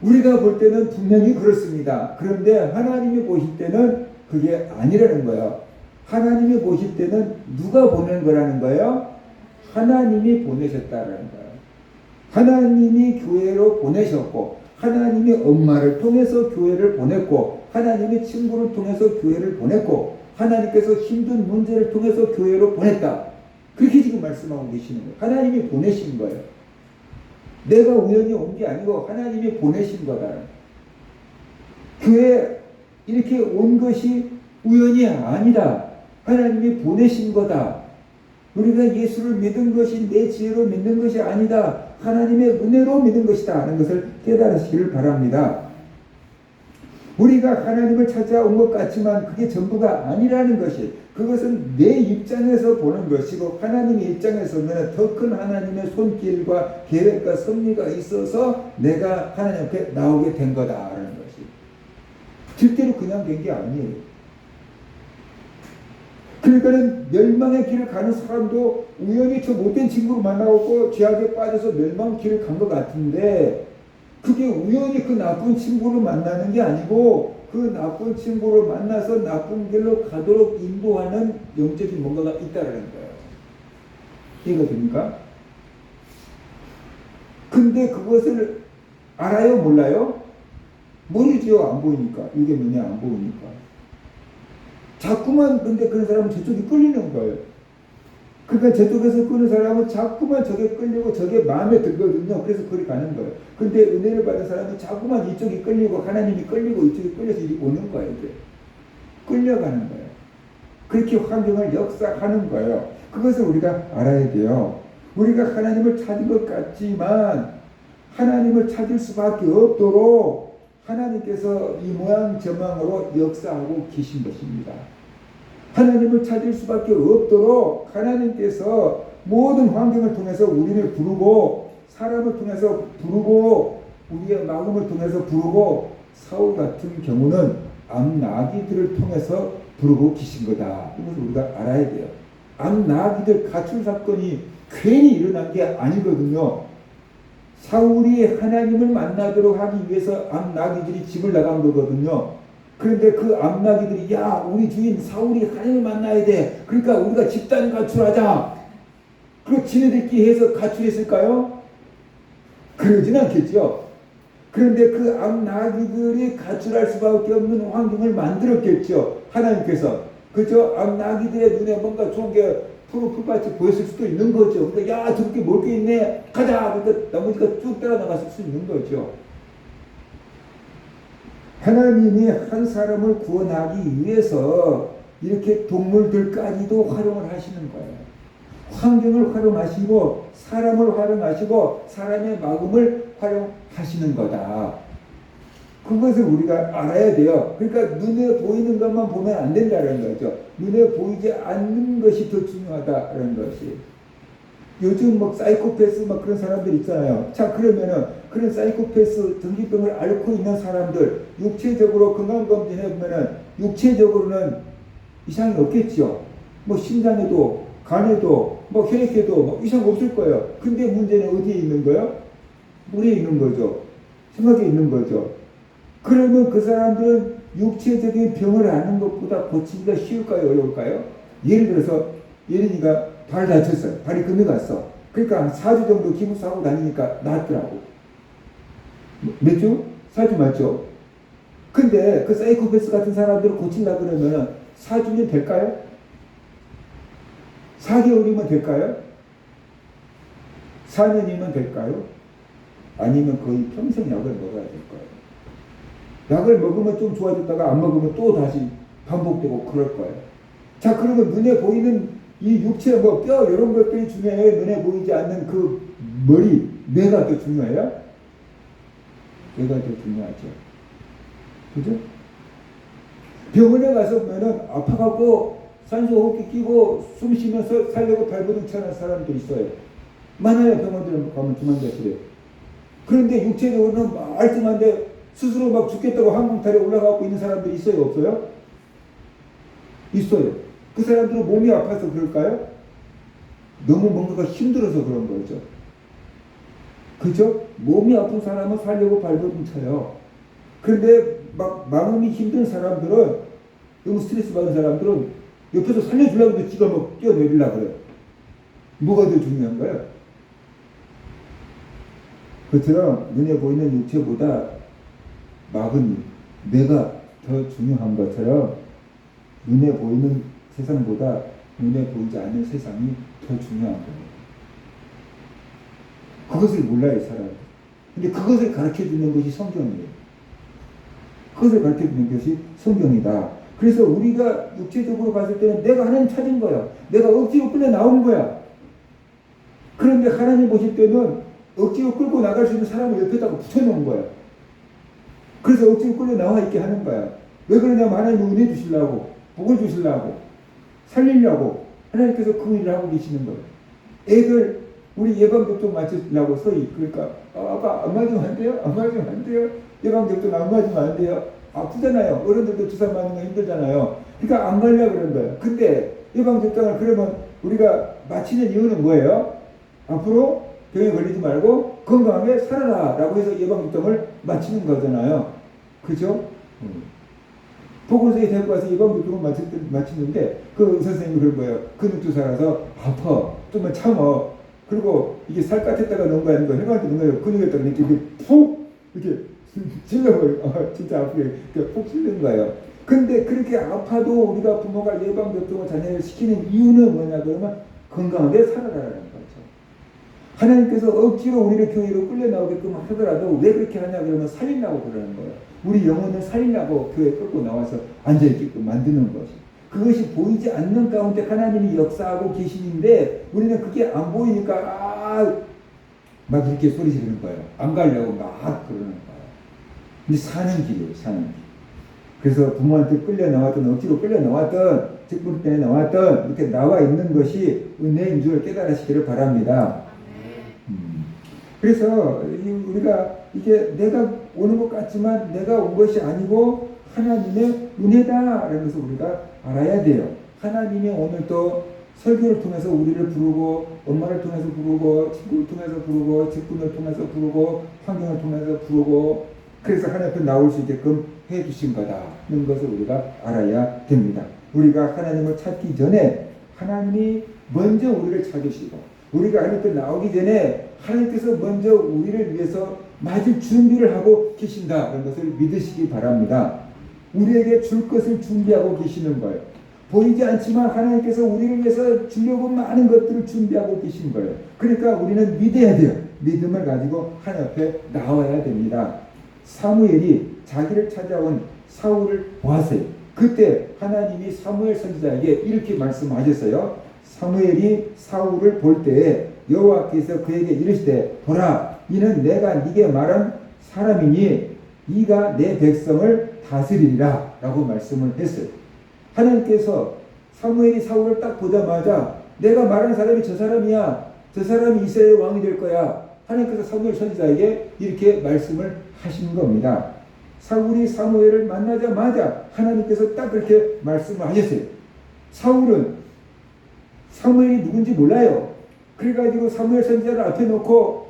우리가 볼 때는 분명히 그렇습니다. 그런데 하나님이 보실 때는 그게 아니라는 거예요. 하나님이 보실 때는 누가 보낸 거라는 거예요? 하나님이 보내셨다는 거예요. 하나님이 교회로 보내셨고, 하나님이 엄마를 통해서 교회를 보냈고, 하나님이 친구를 통해서 교회를 보냈고, 하나님께서 힘든 문제를 통해서 교회로 보냈다. 그렇게 지금 말씀하고 계시는 거예요. 하나님이 보내신 거예요. 내가 우연히 온 게 아니고 하나님이 보내신 거다. 교회 이렇게 온 것이 우연이 아니다. 하나님이 보내신 거다. 우리가 예수를 믿은 것이 내 지혜로 믿는 것이 아니다. 하나님의 은혜로 믿는 것이다 하는 것을 깨달으시기를 바랍니다. 우리가 하나님을 찾아온 것 같지만 그게 전부가 아니라는 것이, 그것은 내 입장에서 보는 것이고 하나님의 입장에서는 더 큰 하나님의 손길과 계획과 섭리가 있어서 내가 하나님 앞에 나오게 된 거다라는 것이. 절대로 그냥 된 게 아니에요. 그러니까는 멸망의 길을 가는 사람도 우연히 저 못된 친구를 만나고 죄악에 빠져서 멸망 길을 간 것 같은데, 그게 우연히 그 나쁜 친구를 만나는 게 아니고 그 나쁜 친구를 만나서 나쁜 길로 가도록 인도하는 영적인 뭔가가 있다는 거예요. 이해가 됩니까? 근데 그것을 알아요? 몰라요? 모르지요. 안 보이니까. 이게 뭐냐? 안 보이니까. 자꾸만 근데 그런 사람은 저쪽이 끌리는 거예요. 그러니까 저쪽에서 끄는 사람은 자꾸만 저게 끌리고 저게 마음에 들거든요. 그래서 그리 가는 거예요. 근데 은혜를 받은 사람은 자꾸만 이쪽이 끌리고 하나님이 끌리고 이쪽이 끌려서 이리 오는 거예요. 이제. 끌려가는 거예요. 그렇게 환경을 역사하는 거예요. 그것을 우리가 알아야 돼요. 우리가 하나님을 찾은 것 같지만 하나님을 찾을 수밖에 없도록 하나님께서 이 모양 저망으로 역사하고 계신 것입니다. 하나님을 찾을 수밖에 없도록 하나님께서 모든 환경을 통해서 우리를 부르고 사람을 통해서 부르고 우리의 마음을 통해서 부르고 사울 같은 경우는 암나귀들을 통해서 부르고 계신 거다. 이것을 우리가 알아야 돼요. 암나귀들 가출 사건이 괜히 일어난 게 아니거든요. 사울이 하나님을 만나도록 하기 위해서 암나귀들이 집을 나간 거거든요. 그런데 그 암나귀들이 야 우리 주인 사울이 하나님을 만나야 돼. 그러니까 우리가 집단 가출하자. 그리고 지네들끼리 해서 가출했을까요? 그러진 않겠죠. 그런데 그 암나귀들이 가출할 수밖에 없는 환경을 만들었겠죠. 하나님께서. 그죠? 암나귀들의 눈에 뭔가 좋은 게 풀밭이 보였을 수도 있는 거죠. 그러니까 야 저렇게 먹을 게 있네. 가자. 그러니까 나머지가 쭉 따라 나갔을 수 있는 거죠. 하나님이 한 사람을 구원하기 위해서 이렇게 동물들까지도 활용을 하시는 거예요. 환경을 활용하시고 사람을 활용하시고 사람의 마음을 활용하시는 거다. 그것을 우리가 알아야 돼요. 그러니까 눈에 보이는 것만 보면 안 된다는 거죠. 눈에 보이지 않는 것이 더 중요하다는 것이. 요즘 뭐 사이코패스 막 그런 사람들 있잖아요. 자 그러면은 그런 사이코패스 정신병을 앓고 있는 사람들 육체적으로 건강검진해 보면은 육체적으로는 이상이 없겠죠. 뭐 심장에도 간에도 뭐 혈액에도 뭐 이상 없을 거예요. 근데 문제는 어디에 있는 거예요? 물에 있는 거죠. 생각에 있는 거죠. 그러면 그 사람들은 육체적인 병을 앓는 것보다 고치기가 쉬울까요? 어려울까요? 예를 들어서 예린이가 발 다쳤어요. 발이 금이 갔어. 그러니까 한 4주 정도 기부사하고 다니니까 낫더라고. 몇 주? 4주 맞죠? 근데 그 사이코패스 같은 사람들을 고치려고 그러면 4주면 될까요? 4개월이면 될까요? 4년이면 될까요? 아니면 거의 평생 약을 먹어야 될까요? 약을 먹으면 좀 좋아졌다가 안 먹으면 또 다시 반복되고 그럴 거예요. 자, 그러면 눈에 보이는 이 육체, 뭐 뼈 이런 것들이 중요해요? 눈에 보이지 않는 그 머리, 뇌가 더 중요해요? 뇌가 더 중요하죠. 그죠? 병원에 가서 보면은 아파갖고 산소호흡기 끼고 숨 쉬면서 살려고 발버둥 쳐는 사람들이 있어요. 많아요. 병원들 가면 중환자실에. 그런데 육체적으로는 말끔한데 스스로 막 죽겠다고 항공탈에 올라가고 있는 사람들이 있어요? 없어요? 있어요. 그 사람들은 몸이 아파서 그럴까요? 너무 뭔가가 힘들어서 그런 거죠. 그죠? 몸이 아픈 사람은 살려고 발버둥 쳐요. 그런데 막 마음이 힘든 사람들은, 너무 스트레스 받은 사람들은 옆에서 살려주려고 해도 지가 막 뛰어내리려고 그래요. 뭐가 더 중요한가요? 그처럼 눈에 보이는 육체보다 마음, 뇌가 더 중요한 것처럼 눈에 보이는 세상보다 눈에 보이지 않는 세상이 더 중요한 거예요. 그것을 몰라요, 사람이. 근데 그것을 가르쳐주는 것이 성경이에요. 그것을 가르쳐주는 것이 성경이다. 그래서 우리가 육체적으로 봤을 때는 내가 하나님 찾은 거야. 내가 억지로 끌려 나온 거야. 그런데 하나님 보실 때는 억지로 끌고 나갈 수 있는 사람을 옆에다가 붙여놓은 거야. 그래서 억지로 끌려 나와 있게 하는 거야. 왜 그러냐면 하나님이 은혜 주시려고, 복을 주시려고, 살리려고 하나님께서 그 일을 하고 계시는 거예요. 애들 우리 예방접종 맞추려고 서희. 그러니까 아빠 안 맞으면 안 돼요? 안 맞으면 안 돼요? 예방접종 안 맞으면 안 돼요? 아프잖아요. 어른들도 주사 맞는 거 힘들잖아요. 그러니까 안 가려고 그러는 거예요. 근데 예방접종을 그러면 우리가 마치는 이유는 뭐예요? 앞으로 병에 걸리지 말고 건강하게 살아라 라고 해서 예방접종을 마치는 거잖아요. 그죠? 보건소에 데리고 가서 예방접종을 마치는데 그 선생님이 그런 거예요. 근육주사라서 아파. 좀만 참어. 그리고 이게 살갗에다가 넣은 거 아니고 혈관에 넣은 거예요. 근육에다가 이렇게 푹 이렇게 찔러버려. 진짜 아프게 푹 찔는 거예요. 근데 그렇게 아파도 우리가 부모가 예방접종을 자녀를 시키는 이유는 뭐냐 그러면 건강하게 살아라라는 거죠. 하나님께서 억지로 우리를 교회로 끌려 나오게끔 하더라도 왜 그렇게 하냐 그러면 살리려고 그러는 거예요. 우리 영혼을 살리려고 교회에 끌고 나와서 앉아있게끔 만드는 것이. 그것이 보이지 않는 가운데 하나님이 역사하고 계시는데 우리는 그게 안 보이니까 막 이렇게 소리 지르는 거예요. 안 가려고 막 그러는 거예요. 근데 사는 길이에요. 사는 길. 그래서 부모한테 끌려 나왔던 억지로 끌려 나왔던 직분 때문에 나왔던 이렇게 나와 있는 것이 은혜인 줄 깨달으시기를 바랍니다. 그래서 우리가 이게 내가 오는 것 같지만 내가 온 것이 아니고 하나님의 은혜다라는 것을 우리가 알아야 돼요. 하나님이 오늘 또 설교를 통해서 우리를 부르고 엄마를 통해서 부르고 친구를 통해서 부르고 직분을 통해서 부르고 환경을 통해서 부르고 그래서 하나님 앞에 나올 수 있게끔 해주신 거다는 것을 우리가 알아야 됩니다. 우리가 하나님을 찾기 전에 하나님이 먼저 우리를 찾으시고 우리가 하나님 앞에 나오기 전에 하나님께서 먼저 우리를 위해서 맞을 준비를 하고 계신다는 것을 믿으시기 바랍니다. 우리에게 줄 것을 준비하고 계시는 거예요. 보이지 않지만 하나님께서 우리를 위해서 주려고 많은 것들을 준비하고 계신 거예요. 그러니까 우리는 믿어야 돼요. 믿음을 가지고 하나님 앞에 나와야 됩니다. 사무엘이 자기를 찾아온 사울을 보았어요. 그때 하나님이 사무엘 선지자에게 이렇게 말씀하셨어요. 사무엘이 사울을 볼 때에 여호와께서 그에게 이르시되 보라 이는 내가 네게 말한 사람이니 네가 내 백성을 다스리리라 라고 말씀을 했어요. 하나님께서 사무엘이 사울을 딱 보자마자 내가 말한 사람이 저 사람이야. 저 사람이 이스라엘 왕이 될 거야. 하나님께서 사무엘 선지자에게 이렇게 말씀을 하신 겁니다. 사울이 사무엘을 만나자마자 하나님께서 딱 그렇게 말씀을 하셨어요. 사울은 사무엘이 누군지 몰라요. 그래가지고 사무엘 선지자를 앞에 놓고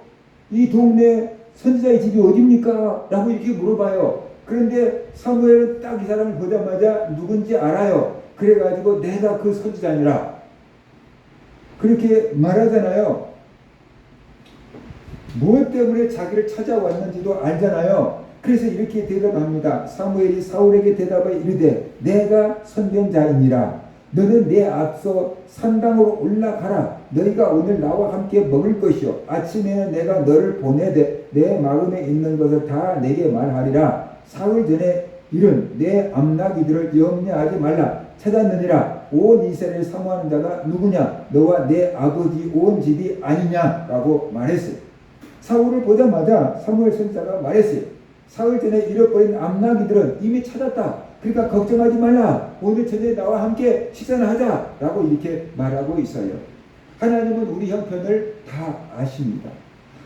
이 동네 선지자의 집이 어디입니까? 라고 이렇게 물어봐요. 그런데 사무엘은 딱 이 사람을 보자마자 누군지 알아요. 그래가지고 내가 그 선지자니라 그렇게 말하잖아요. 무엇 때문에 자기를 찾아왔는지도 알잖아요. 그래서 이렇게 대답합니다. 사무엘이 사울에게 대답하여 이르되 내가 선견자이니라. 너는 내 앞서 산당으로 올라가라. 너희가 오늘 나와 함께 먹을 것이요 아침에는 내가 너를 보내되 내 마음에 있는 것을 다 내게 말하리라. 사흘 전에 이른 내 암나기들을 염려하지 말라. 찾았느니라. 온 이스라엘을 사모하는 자가 누구냐? 너와 내 아버지 온 집이 아니냐? 라고 말했어요. 사울을 보자마자 사무엘 선지자가 말했어요. 사흘 전에 잃어버린 암나기들은 이미 찾았다. 그러니까 걱정하지 말라. 오늘 저녁에 나와 함께 식사를 하자. 라고 이렇게 말하고 있어요. 하나님은 우리 형편을 다 아십니다.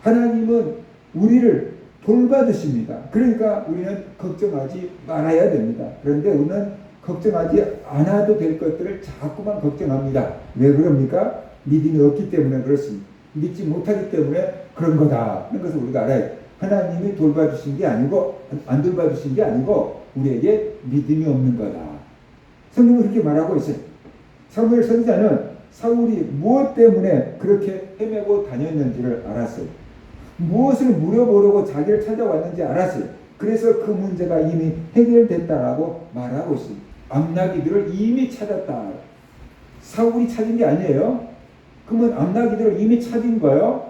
하나님은 우리를 돌봐주십니다. 그러니까 우리는 걱정하지 말아야 됩니다. 그런데 우리는 걱정하지 않아도 될 것들을 자꾸만 걱정합니다. 왜 그럽니까? 믿음이 없기 때문에 그렇습니다. 믿지 못하기 때문에 그런 거다 하는 것을 우리가 알아야 돼요. 하나님이 돌봐주신 게 아니고 안 돌봐주신 게 아니고 우리에게 믿음이 없는 거다. 성경은 그렇게 말하고 있어요. 사무엘 선지자는 사울이 무엇 때문에 그렇게 헤매고 다녔는지를 알았어요. 무엇을 물어보려고 자기를 찾아왔는지 알았어요. 그래서 그 문제가 이미 해결됐다라고 말하고 있습니다. 암나기들을 이미 찾았다. 사울이 찾은 게 아니에요. 그러면 암나기들을 이미 찾은 거예요.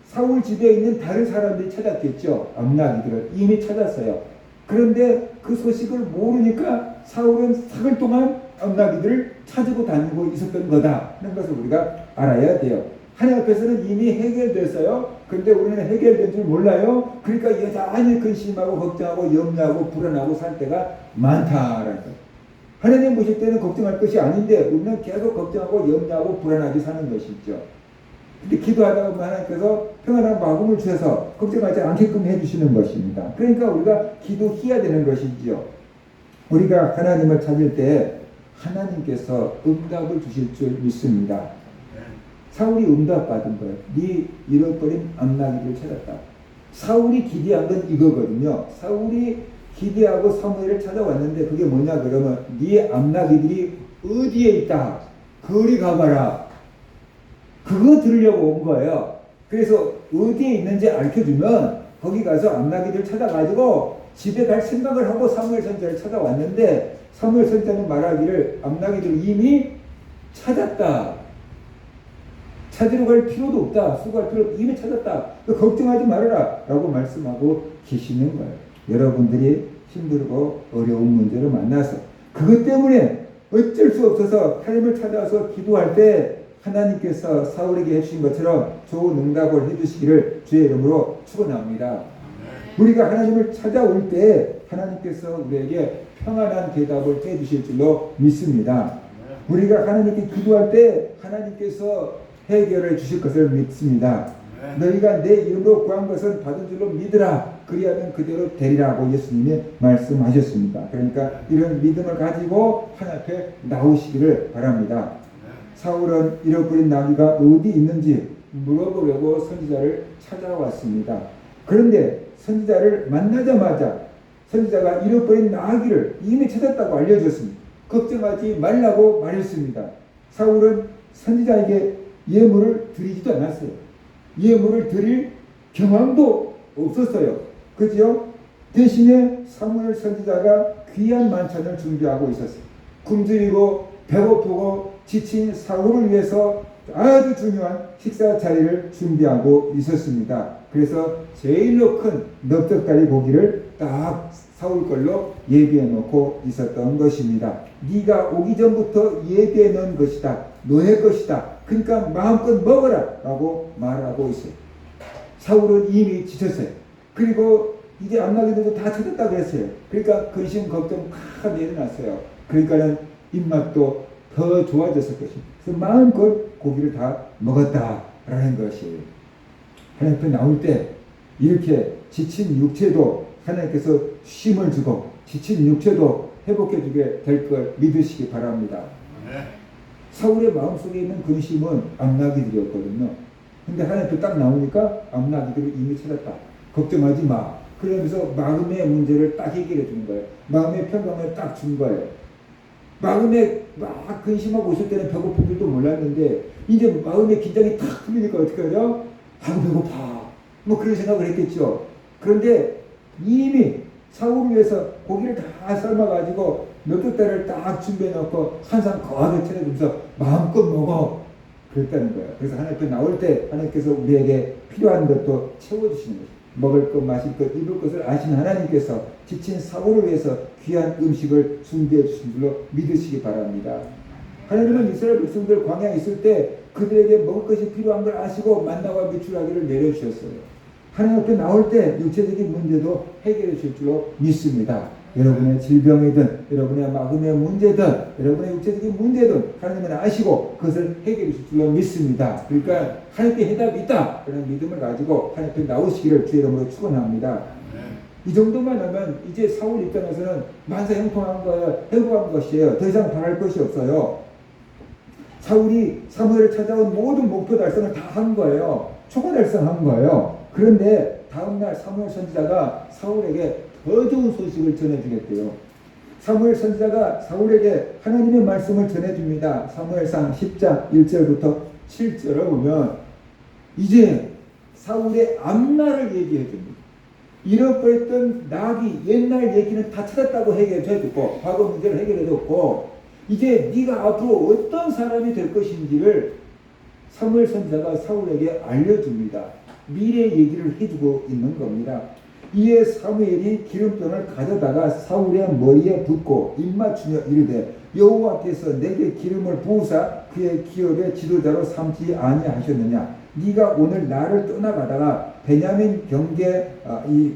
사울 집에 있는 다른 사람들이 찾았겠죠. 암나기들을 이미 찾았어요. 그런데 그 소식을 모르니까 사울은 사흘 동안 암나기들을 찾고 다니고 있었던 거다 하는 것을 우리가 알아야 돼요. 하나님 앞에서는 이미 해결됐어요. 그런데 우리는 해결된 줄 몰라요. 그러니까 여전히 근심하고 걱정하고 염려하고 불안하고 살 때가 많다라는 거예요. 하나님 보실 때는 걱정할 것이 아닌데 우리는 계속 걱정하고 염려하고 불안하게 사는 것이죠. 근데 기도하다 보면 하나님께서 평안한 마음을 주셔서 걱정하지 않게끔 해주시는 것입니다. 그러니까 우리가 기도해야 되는 것이죠. 우리가 하나님을 찾을 때 하나님께서 응답을 주실 줄 믿습니다. 사울이 응답받은 거예요. 네 잃어버린 암나기를 찾았다. 사울이 기대한 건 이거거든요. 사울이 기대하고 사무엘을 찾아왔는데 그게 뭐냐 그러면 네 암나기들이 어디에 있다. 거리 가봐라. 그거 들으려고 온 거예요. 그래서 어디에 있는지 알려주면 거기 가서 암나기들 찾아가지고 집에 갈 생각을 하고 사무엘 선지자를 찾아왔는데 사무엘 선지자는 말하기를 암나기들 이미 찾았다. 찾으러 갈 필요도 없다. 수고할 필요 없다. 이미 찾았다. 걱정하지 말아라. 라고 말씀하고 계시는 거예요. 여러분들이 힘들고 어려운 문제를 만나서 그것 때문에 어쩔 수 없어서 하나님을 찾아서 기도할 때 하나님께서 사울에게 해주신 것처럼 좋은 응답을 해주시기를 주의 이름으로 축원합니다. 우리가 하나님을 찾아올 때 하나님께서 우리에게 평안한 대답을 해주실 줄로 믿습니다. 우리가 하나님께 기도할 때 하나님께서 해결해 주실 것을 믿습니다. 너희가 내 이름으로 구한 것은 받은 줄로 믿으라. 그리하면 그대로 되리라고 예수님이 말씀하셨습니다. 그러니까 이런 믿음을 가지고 하나님 앞에 나오시기를 바랍니다. 사울은 잃어버린 나귀가 어디 있는지 물어보려고 선지자를 찾아왔습니다. 그런데 선지자를 만나자마자 선지자가 잃어버린 나귀를 이미 찾았다고 알려줬습니다. 걱정하지 말라고 말했습니다. 사울은 선지자에게 예물을 드리지도 않았어요. 예물을 드릴 경황도 없었어요. 그죠? 대신에 사무엘 선지자가 귀한 만찬을 준비하고 있었어요. 굶주리고 배고프고 지친 사울을 위해서 아주 중요한 식사 자리를 준비하고 있었습니다. 그래서 제일로 큰 넓적다리 고기를 딱 사울 걸로 예비해 놓고 있었던 것입니다. 네가 오기 전부터 예비해 놓은 것이다. 너의 것이다. 그러니까 마음껏 먹어라 라고 말하고 있어요. 사울은 이미 지쳤어요. 그리고 이제 암나기들도 다 찾았다고 했어요. 그러니까 근심 걱정 다 내려놨어요. 그러니까는 입맛도 더 좋아졌을 것입니다. 그래서 마음껏 고기를 다 먹었다라는 것이에요. 하나님 앞에 나올 때 이렇게 지친 육체도 하나님께서 쉼을 주고 지친 육체도 회복해 주게 될 걸 믿으시기 바랍니다. 사울의 마음속에 있는 근심은 암나기들이었거든요. 근데 하나님 앞에 딱 나오니까 암나기들을 이미 찾았다. 걱정하지 마. 그러면서 마음의 문제를 딱 해결해 주는 거예요. 마음의 평강을 딱 준 거예요. 마음에 막 근심하고 있을 때는 배고픈 줄도 몰랐는데 이제 마음의 긴장이 탁 풀리니까 어떻게 하죠? 아이고 배고파. 뭐 그런 생각을 했겠죠. 그런데 이미 사울을 위해서 고기를 다 삶아가지고 넓적다리를 딱 준비해놓고 한상 거하게 차려주면서 마음껏 먹어. 그랬다는 거예요. 그래서 하나님 앞에 나올 때 하나님께서 우리에게 필요한 것도 채워주시는 거예요. 먹을 것, 마실 것, 입을 것을 아시는 하나님께서 지친 사울을 위해서 귀한 음식을 준비해 주신 줄로 믿으시기 바랍니다. 하나님은 이스라엘 백성들 광야에 있을 때 그들에게 먹을 것이 필요한 걸 아시고 만나와 미추라기를 내려주셨어요. 하나님 앞에 나올 때 육체적인 문제도 해결해 주실 줄로 믿습니다. 여러분의 질병이든 여러분의 마음의 문제든 여러분의 육체적인 문제든 하나님은 아시고 그것을 해결해 주실 줄로 믿습니다. 그러니까 하나님께 해답이 있다. 그런 믿음을 가지고 하나님 앞에 나오시기를 주의 이름으로 축원합니다. 이 정도만 하면 이제 사울 입장에서는 만사 형통한 거예요. 행복한 것이에요. 더 이상 바랄 것이 없어요. 사울이 사무엘을 찾아온 모든 목표 달성을 다 한 거예요. 초과 달성한 거예요. 그런데 다음날 사무엘 선지자가 사울에게 더 좋은 소식을 전해주겠대요. 사무엘 선지자가 사울에게 하나님의 말씀을 전해줍니다. 사무엘상 10장 1절부터 7절을 보면 이제 사울의 앞날을 얘기해줍니다. 잃어버렸던 나귀 옛날 얘기는 다 찾았다고 해결해줬고 과거 문제를 해결해줬고 이제 네가 앞으로 어떤 사람이 될 것인지를 사무엘 선지자가 사울에게 알려줍니다. 미래 얘기를 해주고 있는 겁니다. 이에 사무엘이 기름병을 가져다가 사울의 머리에 붓고 입맞추며 이르되 여호와께서 내게 기름을 부으사 그의 기업의 지도자로 삼지 아니하셨느냐. 네가 오늘 나를 떠나가다가 베냐민 경계 이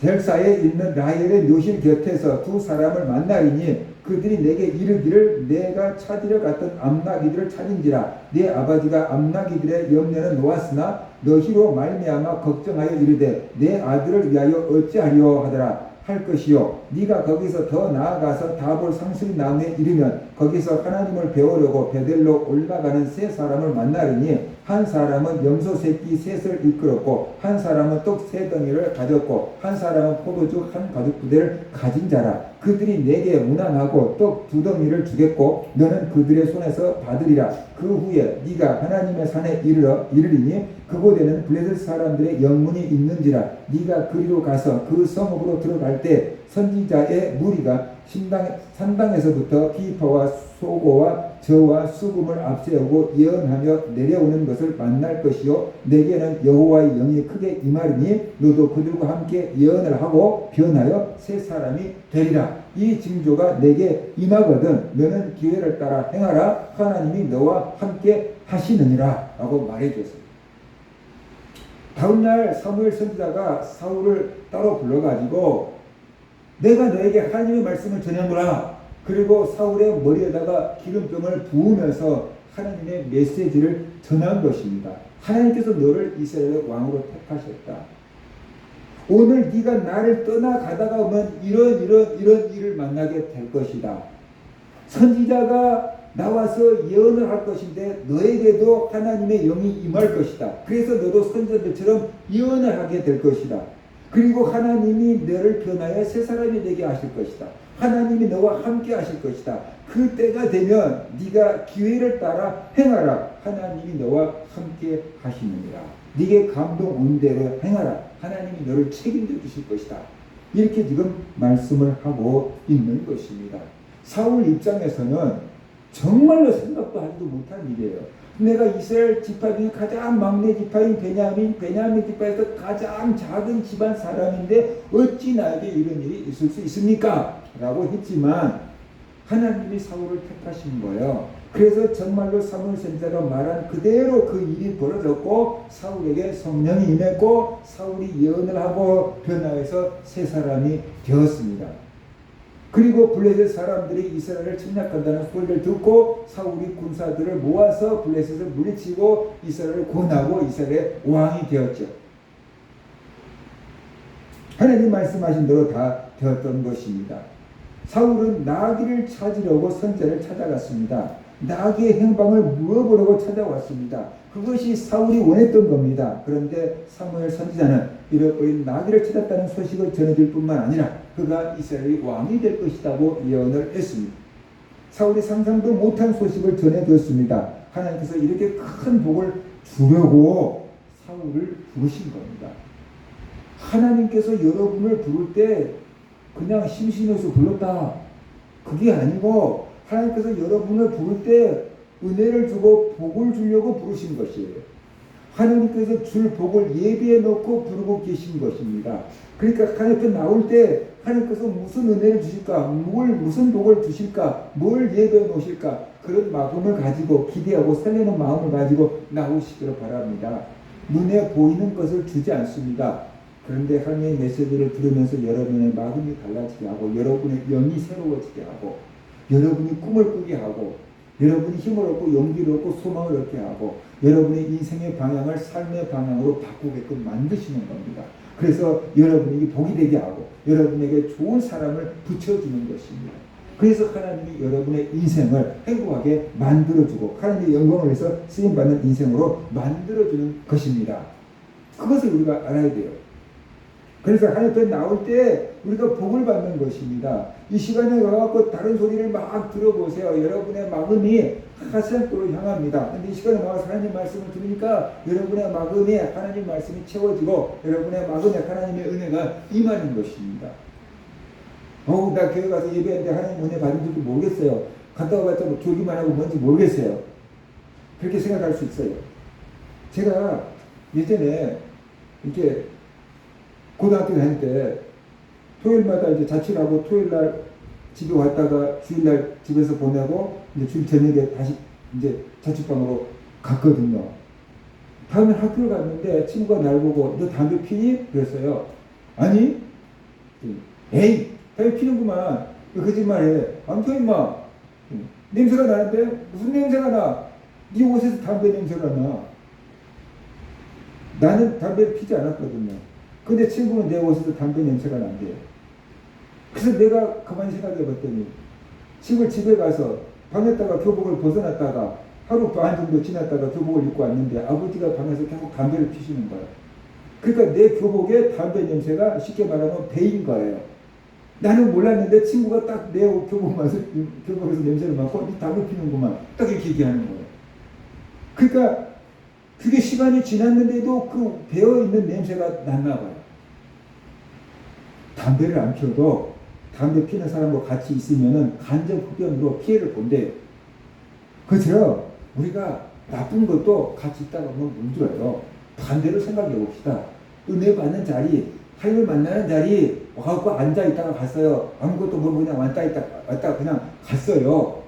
델사에 있는 라헬의 묘실 곁에서 두 사람을 만나이니 그들이 내게 이르기를 내가 찾으려 갔던 암나기들을 찾은지라. 네 아버지가 암나기들의 염려는 놓았으나 너희로 말미암아 걱정하여 이르되 내 아들을 위하여 어찌하리요 하더라. 할 것이요 네가 거기서 더 나아가서 다볼 상수리 나무에 이르면 거기서 하나님을 배우려고 베델로 올라가는 세 사람을 만나리니 한 사람은 염소 새끼 셋을 이끌었고 한 사람은 떡 세 덩이를 가졌고 한 사람은 포도주 한 가죽 부대를 가진 자라. 그들이 내게 운항하고 떡 두 덩이를 주겠고 너는 그들의 손에서 받으리라. 그 후에 네가 하나님의 산에 이르리니 그곳에는 블레셋 사람들의 영문이 있는지라. 네가 그리로 가서 그 성읍으로 들어갈 때 선지자의 무리가 산당에서부터 기파와 소고와 저와 수금을 앞세우고 예언하며 내려오는 것을 만날 것이요 내게는 여호와의 영이 크게 임하리니 너도 그들과 함께 예언을 하고 변하여 새 사람이 되리라. 이 징조가 내게 임하거든 너는 기회를 따라 행하라. 하나님이 너와 함께 하시느니라 라고 말해줬습니다. 다음날 사무엘 선지자가 사울을 따로 불러가지고 내가 너에게 하나님의 말씀을 전하노라. 그리고 사울의 머리에다가 기름병을 부으면서 하나님의 메시지를 전한 것입니다. 하나님께서 너를 이스라엘의 왕으로 택하셨다. 오늘 네가 나를 떠나가다가 오면 이런 일을 만나게 될 것이다. 선지자가 나와서 예언을 할 것인데 너에게도 하나님의 영이 임할 것이다. 그래서 너도 선지자들처럼 예언을 하게 될 것이다. 그리고 하나님이 너를 변하여 새 사람이 되게 하실 것이다. 하나님이 너와 함께 하실 것이다. 그 때가 되면 네가 기회를 따라 행하라. 하나님이 너와 함께 하시느니라. 네게 감동 온 대로 행하라. 하나님이 너를 책임져 주실 것이다. 이렇게 지금 말씀을 하고 있는 것입니다. 사울 입장에서는 정말로 생각도 하지도 못한 일이에요. 내가 이스라엘 지파 중에 가장 막내 지파인 베냐민 지파에서 가장 작은 집안 사람인데 어찌 나에게 이런 일이 있을 수 있습니까? 라고 했지만 하나님이 사울을 택하신 거예요. 그래서 정말로 사무엘 선지자가 말한 그대로 그 일이 벌어졌고 사울에게 성령이 임했고 사울이 예언을 하고 변화해서 새 사람이 되었습니다. 그리고 블레셋 사람들이 이스라엘을 침략한다는 소리를 듣고 사울이 군사들을 모아서 블레셋을 물리치고 이스라엘을 구원하고 이스라엘의 왕이 되었죠. 하나님 말씀하신 대로 다 되었던 것입니다. 사울은 나귀를 찾으려고 선지자를 찾아갔습니다. 나귀의 행방을 물어보려고 찾아왔습니다. 그것이 사울이 원했던 겁니다. 그런데 사무엘 선지자는 잃어버린 나귀를 찾았다는 소식을 전해줄 뿐만 아니라 그가 이스라엘의 왕이 될 것이라고 예언을 했습니다. 사울이 상상도 못한 소식을 전해줬습니다. 하나님께서 이렇게 큰 복을 주려고 사울을 부르신 겁니다. 하나님께서 여러분을 부를 때 그냥 심심해서 불렀다. 그게 아니고 하나님께서 여러분을 부를 때 은혜를 주고 복을 주려고 부르신 것이에요. 하나님께서 줄 복을 예비해 놓고 부르고 계신 것입니다. 그러니까 하나님께 나올 때 하나님께서 무슨 은혜를 주실까, 무슨 복을 주실까, 뭘 예배해 놓으실까, 그런 마음을 가지고 기대하고 설레는 마음을 가지고 나오시기를 바랍니다. 눈에 보이는 것을 주지 않습니다. 그런데 하나님의 메시지를 들으면서 여러분의 마음이 달라지게 하고 여러분의 영이 새로워지게 하고 여러분이 꿈을 꾸게 하고 여러분이 힘을 얻고 용기를 얻고 소망을 얻게 하고 여러분의 인생의 방향을 삶의 방향으로 바꾸게끔 만드시는 겁니다. 그래서 여러분에게 복이 되게 하고 여러분에게 좋은 사람을 붙여주는 것입니다. 그래서 하나님이 여러분의 인생을 행복하게 만들어주고 하나님의 영광을 위해서 쓰임받는 인생으로 만들어주는 것입니다. 그것을 우리가 알아야 돼요. 그래서 하나님 나올 때 우리가 복을 받는 것입니다. 이 시간에 와서 다른 소리를 막 들어보세요. 여러분의 마음이 하나님께로 향합니다. 그런데 이 시간에 나와서 하나님 말씀을 들으니까 여러분의 마음에 하나님 말씀이 채워지고 여러분의 마음에 하나님의 은혜가 임하는 것입니다. 나 교회 가서 예배했는데 하나님 은혜 받은 줄도 모르겠어요. 갔다 와봤자 뭐 교기만 하고 뭔지 모르겠어요. 그렇게 생각할 수 있어요. 제가 예전에 이렇게 고등학교 다닐 때 토요일마다 이제 자취를 하고 토요일날 집에 왔다가 주일날 집에서 보내고 이제 주일 저녁에 다시 이제 자취방으로 갔거든요. 다음에 학교를 갔는데 친구가 날 보고 너 담배 피니? 그랬어요. 아니? 에이 담배 피는구만. 거짓말해. 안 펴 임마. 냄새가 나는데 무슨 냄새가 나? 네 옷에서 담배 냄새가 나. 나는 담배를 피지 않았거든요. 근데 친구는 내 옷에서 담배 냄새가 난대요. 그래서 내가 가만히 생각해 봤더니 집에 가서 방에다가 교복을 벗어놨다가 하루 반 정도 지났다가 교복을 입고 왔는데 아버지가 방에서 계속 담배를 피시는 거예요. 그러니까 내 교복에 담배 냄새가 쉽게 말하면 배인 거예요. 나는 몰랐는데 친구가 딱 내 교복에서 냄새를 맡고 니 담배 피는구만 딱 이렇게 얘기하는 거예요. 그러니까 그게 시간이 지났는데도 그 배어있는 냄새가 났나 봐요. 담배를 안 피워도 담배 피는 사람과 같이 있으면은 간접 흡연으로 피해를 본대요. 그렇죠? 우리가 나쁜 것도 같이 있다가 보면 물들어요. 반대로 생각해 봅시다. 은혜 받는 자리, 하나님을 만나는 자리 와갖고 앉아 있다가 갔어요. 아무것도 모르고 그냥 왔다 그냥 갔어요.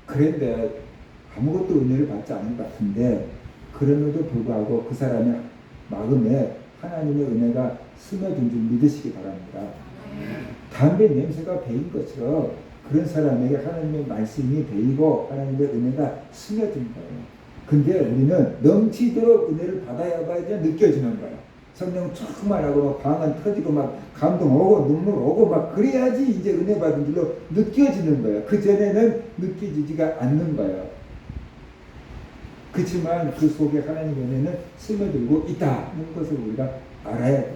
그런데 아무것도 은혜를 받지 않은 것 같은데 그럼에도 불구하고 그 사람의 마음에 하나님의 은혜가 스며든 줄 믿으시기 바랍니다. 담배 냄새가 배인 것처럼 그런 사람에게 하나님의 말씀이 배이고 하나님의 은혜가 스며든 거예요. 근데 우리는 넘치도록 은혜를 받아야 이제 느껴지는 거예요. 성령 충만하고 막 방언 터지고 막 감동 오고 눈물 오고 막 그래야지 이제 은혜 받은 줄로 느껴지는 거예요. 그 전에는 느껴지지가 않는 거예요. 그렇지만 그 속에 하나님의 은혜는 스며들고 있다는 것을 우리가 알아야 돼요.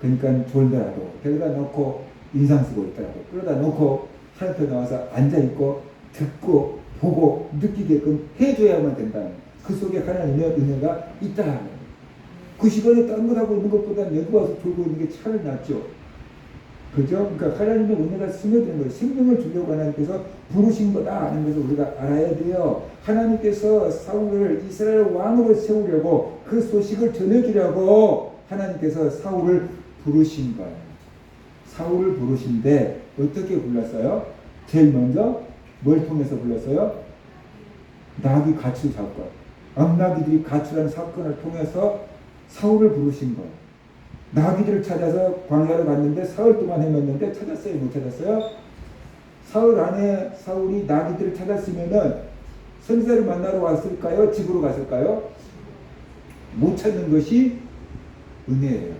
그러니까 졸더라도 데려다 놓고 인상 쓰고 있더라도 끌어다 놓고 하나님 앞에 나와서 앉아있고 듣고 보고 느끼게끔 해줘야만 된다는 그 속에 하나님의 은혜가 있다. 그 시간에 딴 걸 하고 있는 것보다는 여기 와서 졸고 있는 게 차라리 낫죠. 그죠? 그러니까 하나님의 은혜가 스며드는 거예요. 생명을 주려고 하나님께서 부르신 거다 하는 것을 우리가 알아야 돼요. 하나님께서 사울을 이스라엘 왕으로 세우려고 그 소식을 전해주려고 하나님께서 사울을 부르신 거예요. 사울을 부르신데 어떻게 불렀어요? 제일 먼저 뭘 통해서 불렀어요? 나귀 가출 사건. 암나귀들이 가출한 사건을 통해서 사울을 부르신 거예요. 나귀들을 찾아서 광야로 갔는데 사흘 동안 헤맸는데 찾았어요? 못 찾았어요? 사흘 안에 사울이 나귀들을 찾았으면은 선지자를 만나러 왔을까요? 집으로 갔을까요? 못 찾는 것이 은혜예요.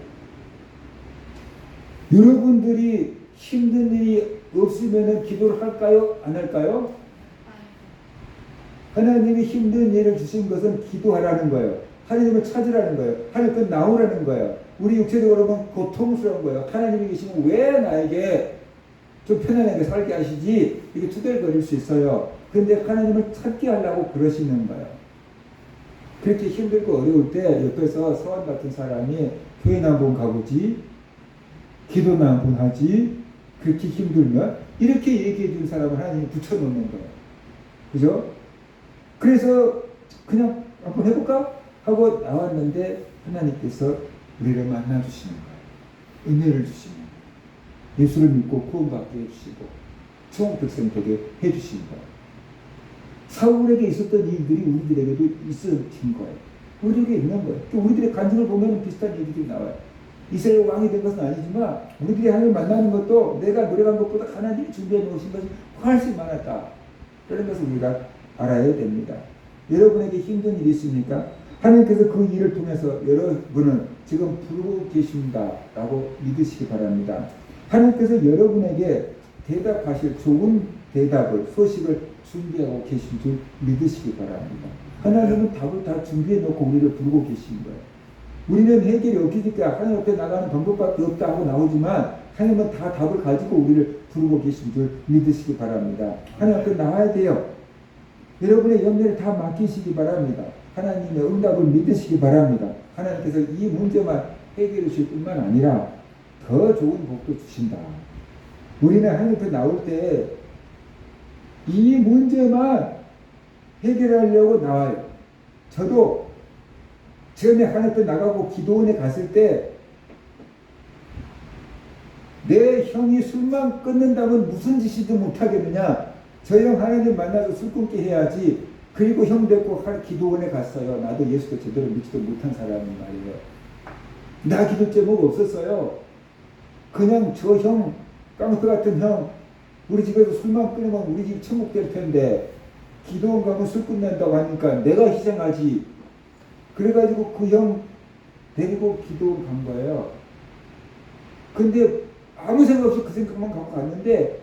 여러분들이 힘든 일이 없으면은 기도를 할까요? 안 할까요? 하나님이 힘든 일을 주신 것은 기도하라는 거예요. 하나님을 찾으라는 거예요. 하나님 나오라는 거예요. 우리 육체적으로 보면 고통스러운 거예요. 하나님이 계시면 왜 나에게 좀 편안하게 살게 하시지? 이게 투덜거릴 수 있어요. 그런데 하나님을 찾게 하려고 그러시는 거예요. 그렇게 힘들고 어려울 때 옆에서 서원 같은 사람이 교회나 한번 가보지, 기도나 한번 하지, 그렇게 힘들면 이렇게 얘기해 준 사람을 하나님이 붙여놓는 거예요. 그죠? 그래서 그냥 한번 해볼까? 하고 나왔는데 하나님께서 우리를 만나주시는 거예요. 은혜를 주시는 거예요. 예수를 믿고 구원받게 해주시고 총 백성 되게 해주신 거예요. 사울에게 있었던 일들이 우리들에게도 있어진 거예요. 우리에게 있는 거예요. 우리들의 간증을 보면 비슷한 얘기들이 나와요. 이스라엘 왕이 된 것은 아니지만 우리들이 하나님을 만나는 것도 내가 노력한 것보다 하나님이 준비해 놓으신 것이 훨씬 많았다. 그런 것을 우리가 알아야 됩니다. 여러분에게 힘든 일이 있습니까? 하나님께서 그 일을 통해서 여러분을 지금 부르고 계신다라고 믿으시기 바랍니다. 하나님께서 여러분에게 대답하실 좋은 대답을, 소식을 준비하고 계신 줄 믿으시기 바랍니다. 하나님은 답을 다 준비해 놓고 우리를 부르고 계신 거예요. 우리는 해결이 없으니까 하나님 앞에 나가는 방법밖에 없다 하고 나오지만 하나님은 다 답을 가지고 우리를 부르고 계신 줄 믿으시기 바랍니다. 하나님 앞에 나와야 돼요. 여러분의 염려를 다 맡기시기 바랍니다. 하나님의 응답을 믿으시기 바랍니다. 하나님께서 이 문제만 해결해 주실 뿐만 아니라 더 좋은 복도 주신다. 우리는 하나님 앞에 나올 때 이 문제만 해결하려고 나와요. 저도 처음에 하나님 앞에 나가고 기도원에 갔을 때 내 형이 술만 끊는다면 무슨 짓이든 못하겠느냐. 저 형 하나님 만나서 술 끊게 해야지. 그리고 형 데리고 기도원에 갔어요. 나도 예수도 제대로 믿지도 못한 사람인 말이에요. 나 기도 제목 없었어요. 그냥 저 형, 깡패 같은 형, 우리 집에서 술만 끊으면 우리 집 천국 될 텐데 기도원 가면 술 끊는다고 하니까 내가 희생하지. 그래가지고 그 형 데리고 기도원 간 거예요. 근데 아무 생각 없이 그 생각만 갖고 갔는데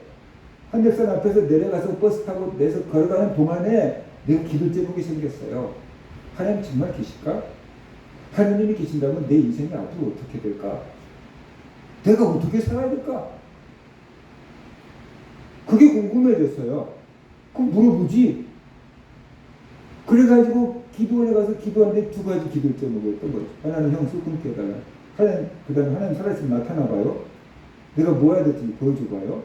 한적산 앞에서 내려가서 버스 타고 내서 걸어가는 동안에 내가 기도 제목이 생겼어요. 하나님 정말 계실까? 하나님이 계신다면 내 인생이 앞으로 어떻게 될까? 내가 어떻게 살아야 될까? 그게 궁금해졌어요. 그럼 물어보지. 그래가지고 기도원에 가서 기도하는데 두 가지 기도 제목이었던 거죠. 하나는 형 술 끊게 해달라. 그 다음에 하나님 살아있으면 나타나봐요. 내가 뭐 해야 될지 보여줘봐요.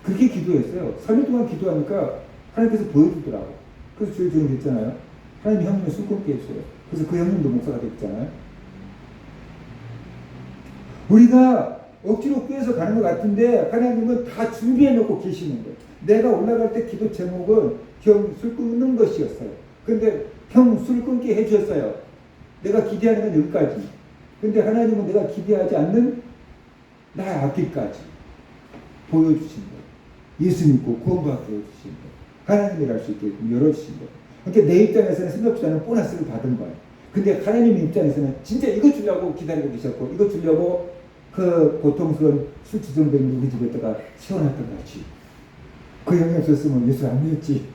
그렇게 기도했어요. 3일 동안 기도하니까 하나님께서 보여주더라고. 그래서 주일 종이 됐잖아요. 하나님 형님을 술 끊게 했어요. 그래서 그 형님도 목사가 됐잖아요. 우리가 억지로 꾀해서 가는 것 같은데 하나님은 다 준비해 놓고 계시는 거예요. 내가 올라갈 때 기도 제목은 형 술 끊는 것이었어요. 근데 형 술 끊게 해주셨어요. 내가 기대하는 건 여기까지. 근데 하나님은 내가 기대하지 않는 나의 앞길까지 보여주신 거예요. 예수 믿고 구원받게 해주신 거예요. 하나님이 할 수 있게 열어주신 거예요. 그러니까 내 입장에서는 생각지 않은 보너스를 받은 거예요. 근데 하나님 입장에서는 진짜 이거 주려고 기다리고 계셨고 이거 주려고 그 고통스러운 술주정뱅이 우리 집에다가 세워놨던 거지. 그 형이 없었으면 예수 안 믿었지.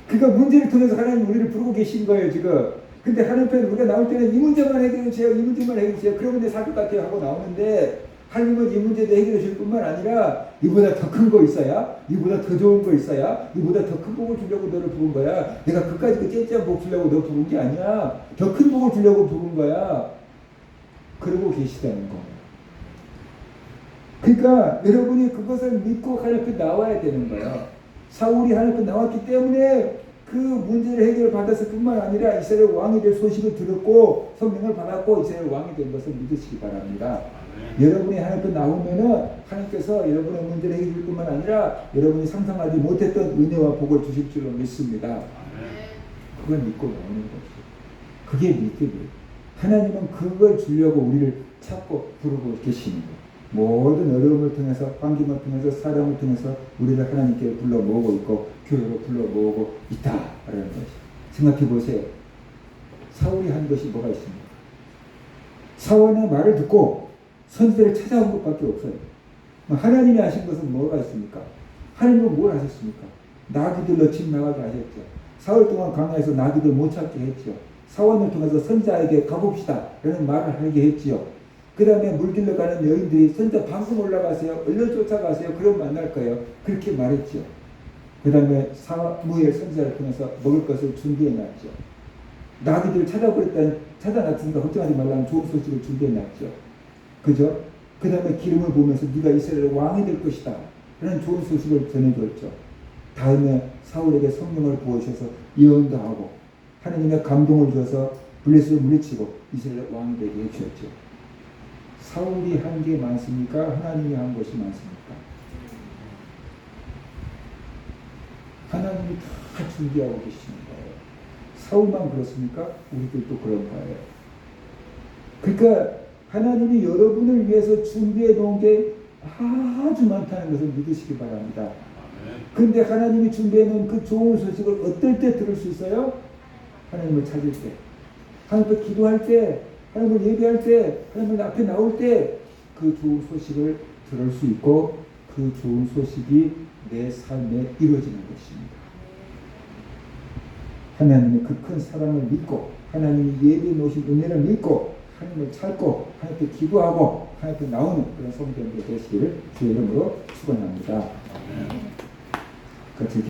그러니까 문제를 통해서 하나님 우리를 부르고 계신 거예요 지금. 근데 하나님 편에 우리가 나올 때는 이 문제만 해결해 주세요. 이 문제만 해결해 주세요. 그러면 내 살 것 같아요 하고 나오는데 하나님은 이 문제도 해결해 줄 뿐만 아니라 이보다 더 큰 거 있어야, 이보다 더 좋은 거 있어야, 이보다 더 큰 복을 주려고 너를 부른 거야. 내가 그까지 그 째째한 복 주려고 너 부른 게 아니야. 더 큰 복을 주려고 부른 거야. 그러고 계시다는 거. 그러니까 여러분이 그것을 믿고 하나님 앞에 나와야 되는 거야. 사울이 하나님 앞에 나왔기 때문에 그 문제를 해결받았을 뿐만 아니라 이스라엘 왕이 될 소식을 들었고 성령을 받았고 이스라엘 왕이 된 것을 믿으시기 바랍니다. 여러분이 하나님 앞에 나오면은 하나님께서 여러분의 문제를 해결할 뿐만 아니라 여러분이 상상하지 못했던 은혜와 복을 주실 줄로 믿습니다. 그걸 믿고 나오는 것이죠. 그게 믿음이에요. 하나님은 그걸 주려고 우리를 찾고 부르고 계시는 거예요. 모든 어려움을 통해서, 환경을 통해서, 사람을 통해서 우리를 하나님께 불러 모으고 있고 교회로 불러 모으고 있다라는 것이죠. 생각해 보세요. 사울이 한 것이 뭐가 있습니까? 사울의 말을 듣고 선지자를 찾아온 것밖에 없어요. 하나님이 하신 것은 뭐가 있습니까? 하나님은 뭘 하셨습니까? 나귀들로 집 나가게 하셨죠. 사흘 동안 강야에서 나귀들 못 찾게 했죠. 사원을 통해서 선자에게 가봅시다 라는 말을 하게 했지요. 그 다음에 물길로 가는 여인들이 선자 방금 올라가세요. 얼른 쫓아가세요. 그럼 만날 거예요. 그렇게 말했죠. 그 다음에 사무엘 선자를 통해서 먹을 것을 준비해놨죠. 나귀들을 찾아놨으니까 걱정하지 말라는 좋은 소식을 준비해놨죠. 그죠? 그 다음에 기름을 보면서 네가 이스라엘 왕이 될 것이다 라는 좋은 소식을 전해줬죠. 다음에 사울에게 성령을 부어주셔서 예언도 하고 하나님의 감동을 줘서 블레셋을 물리치고 이스라엘 왕이 되게 해주셨죠. 사울이 한 게 많습니까? 하나님이 한 것이 많습니까? 하나님이 다 준비하고 계시는 거예요. 사울만 그렇습니까? 우리들도 그런 거예요. 그러니까 하나님이 여러분을 위해서 준비해 놓은 게 아주 많다는 것을 믿으시기 바랍니다. 그런데 하나님이 준비해 놓은 그 좋은 소식을 어떨 때 들을 수 있어요? 하나님을 찾을 때, 하나님 앞에 기도할 때, 하나님을 예배할 때, 하나님 앞에 나올 때 그 좋은 소식을 들을 수 있고 그 좋은 소식이 내 삶에 이루어지는 것입니다. 하나님의 그 큰 사랑을 믿고 하나님이 예배해 놓으신 은혜를 믿고 하나님을 찾고 하나님께 기도하고 하나님께 나오는 그런 성도님들 되시기를 주의 이름으로 축원합니다. 같이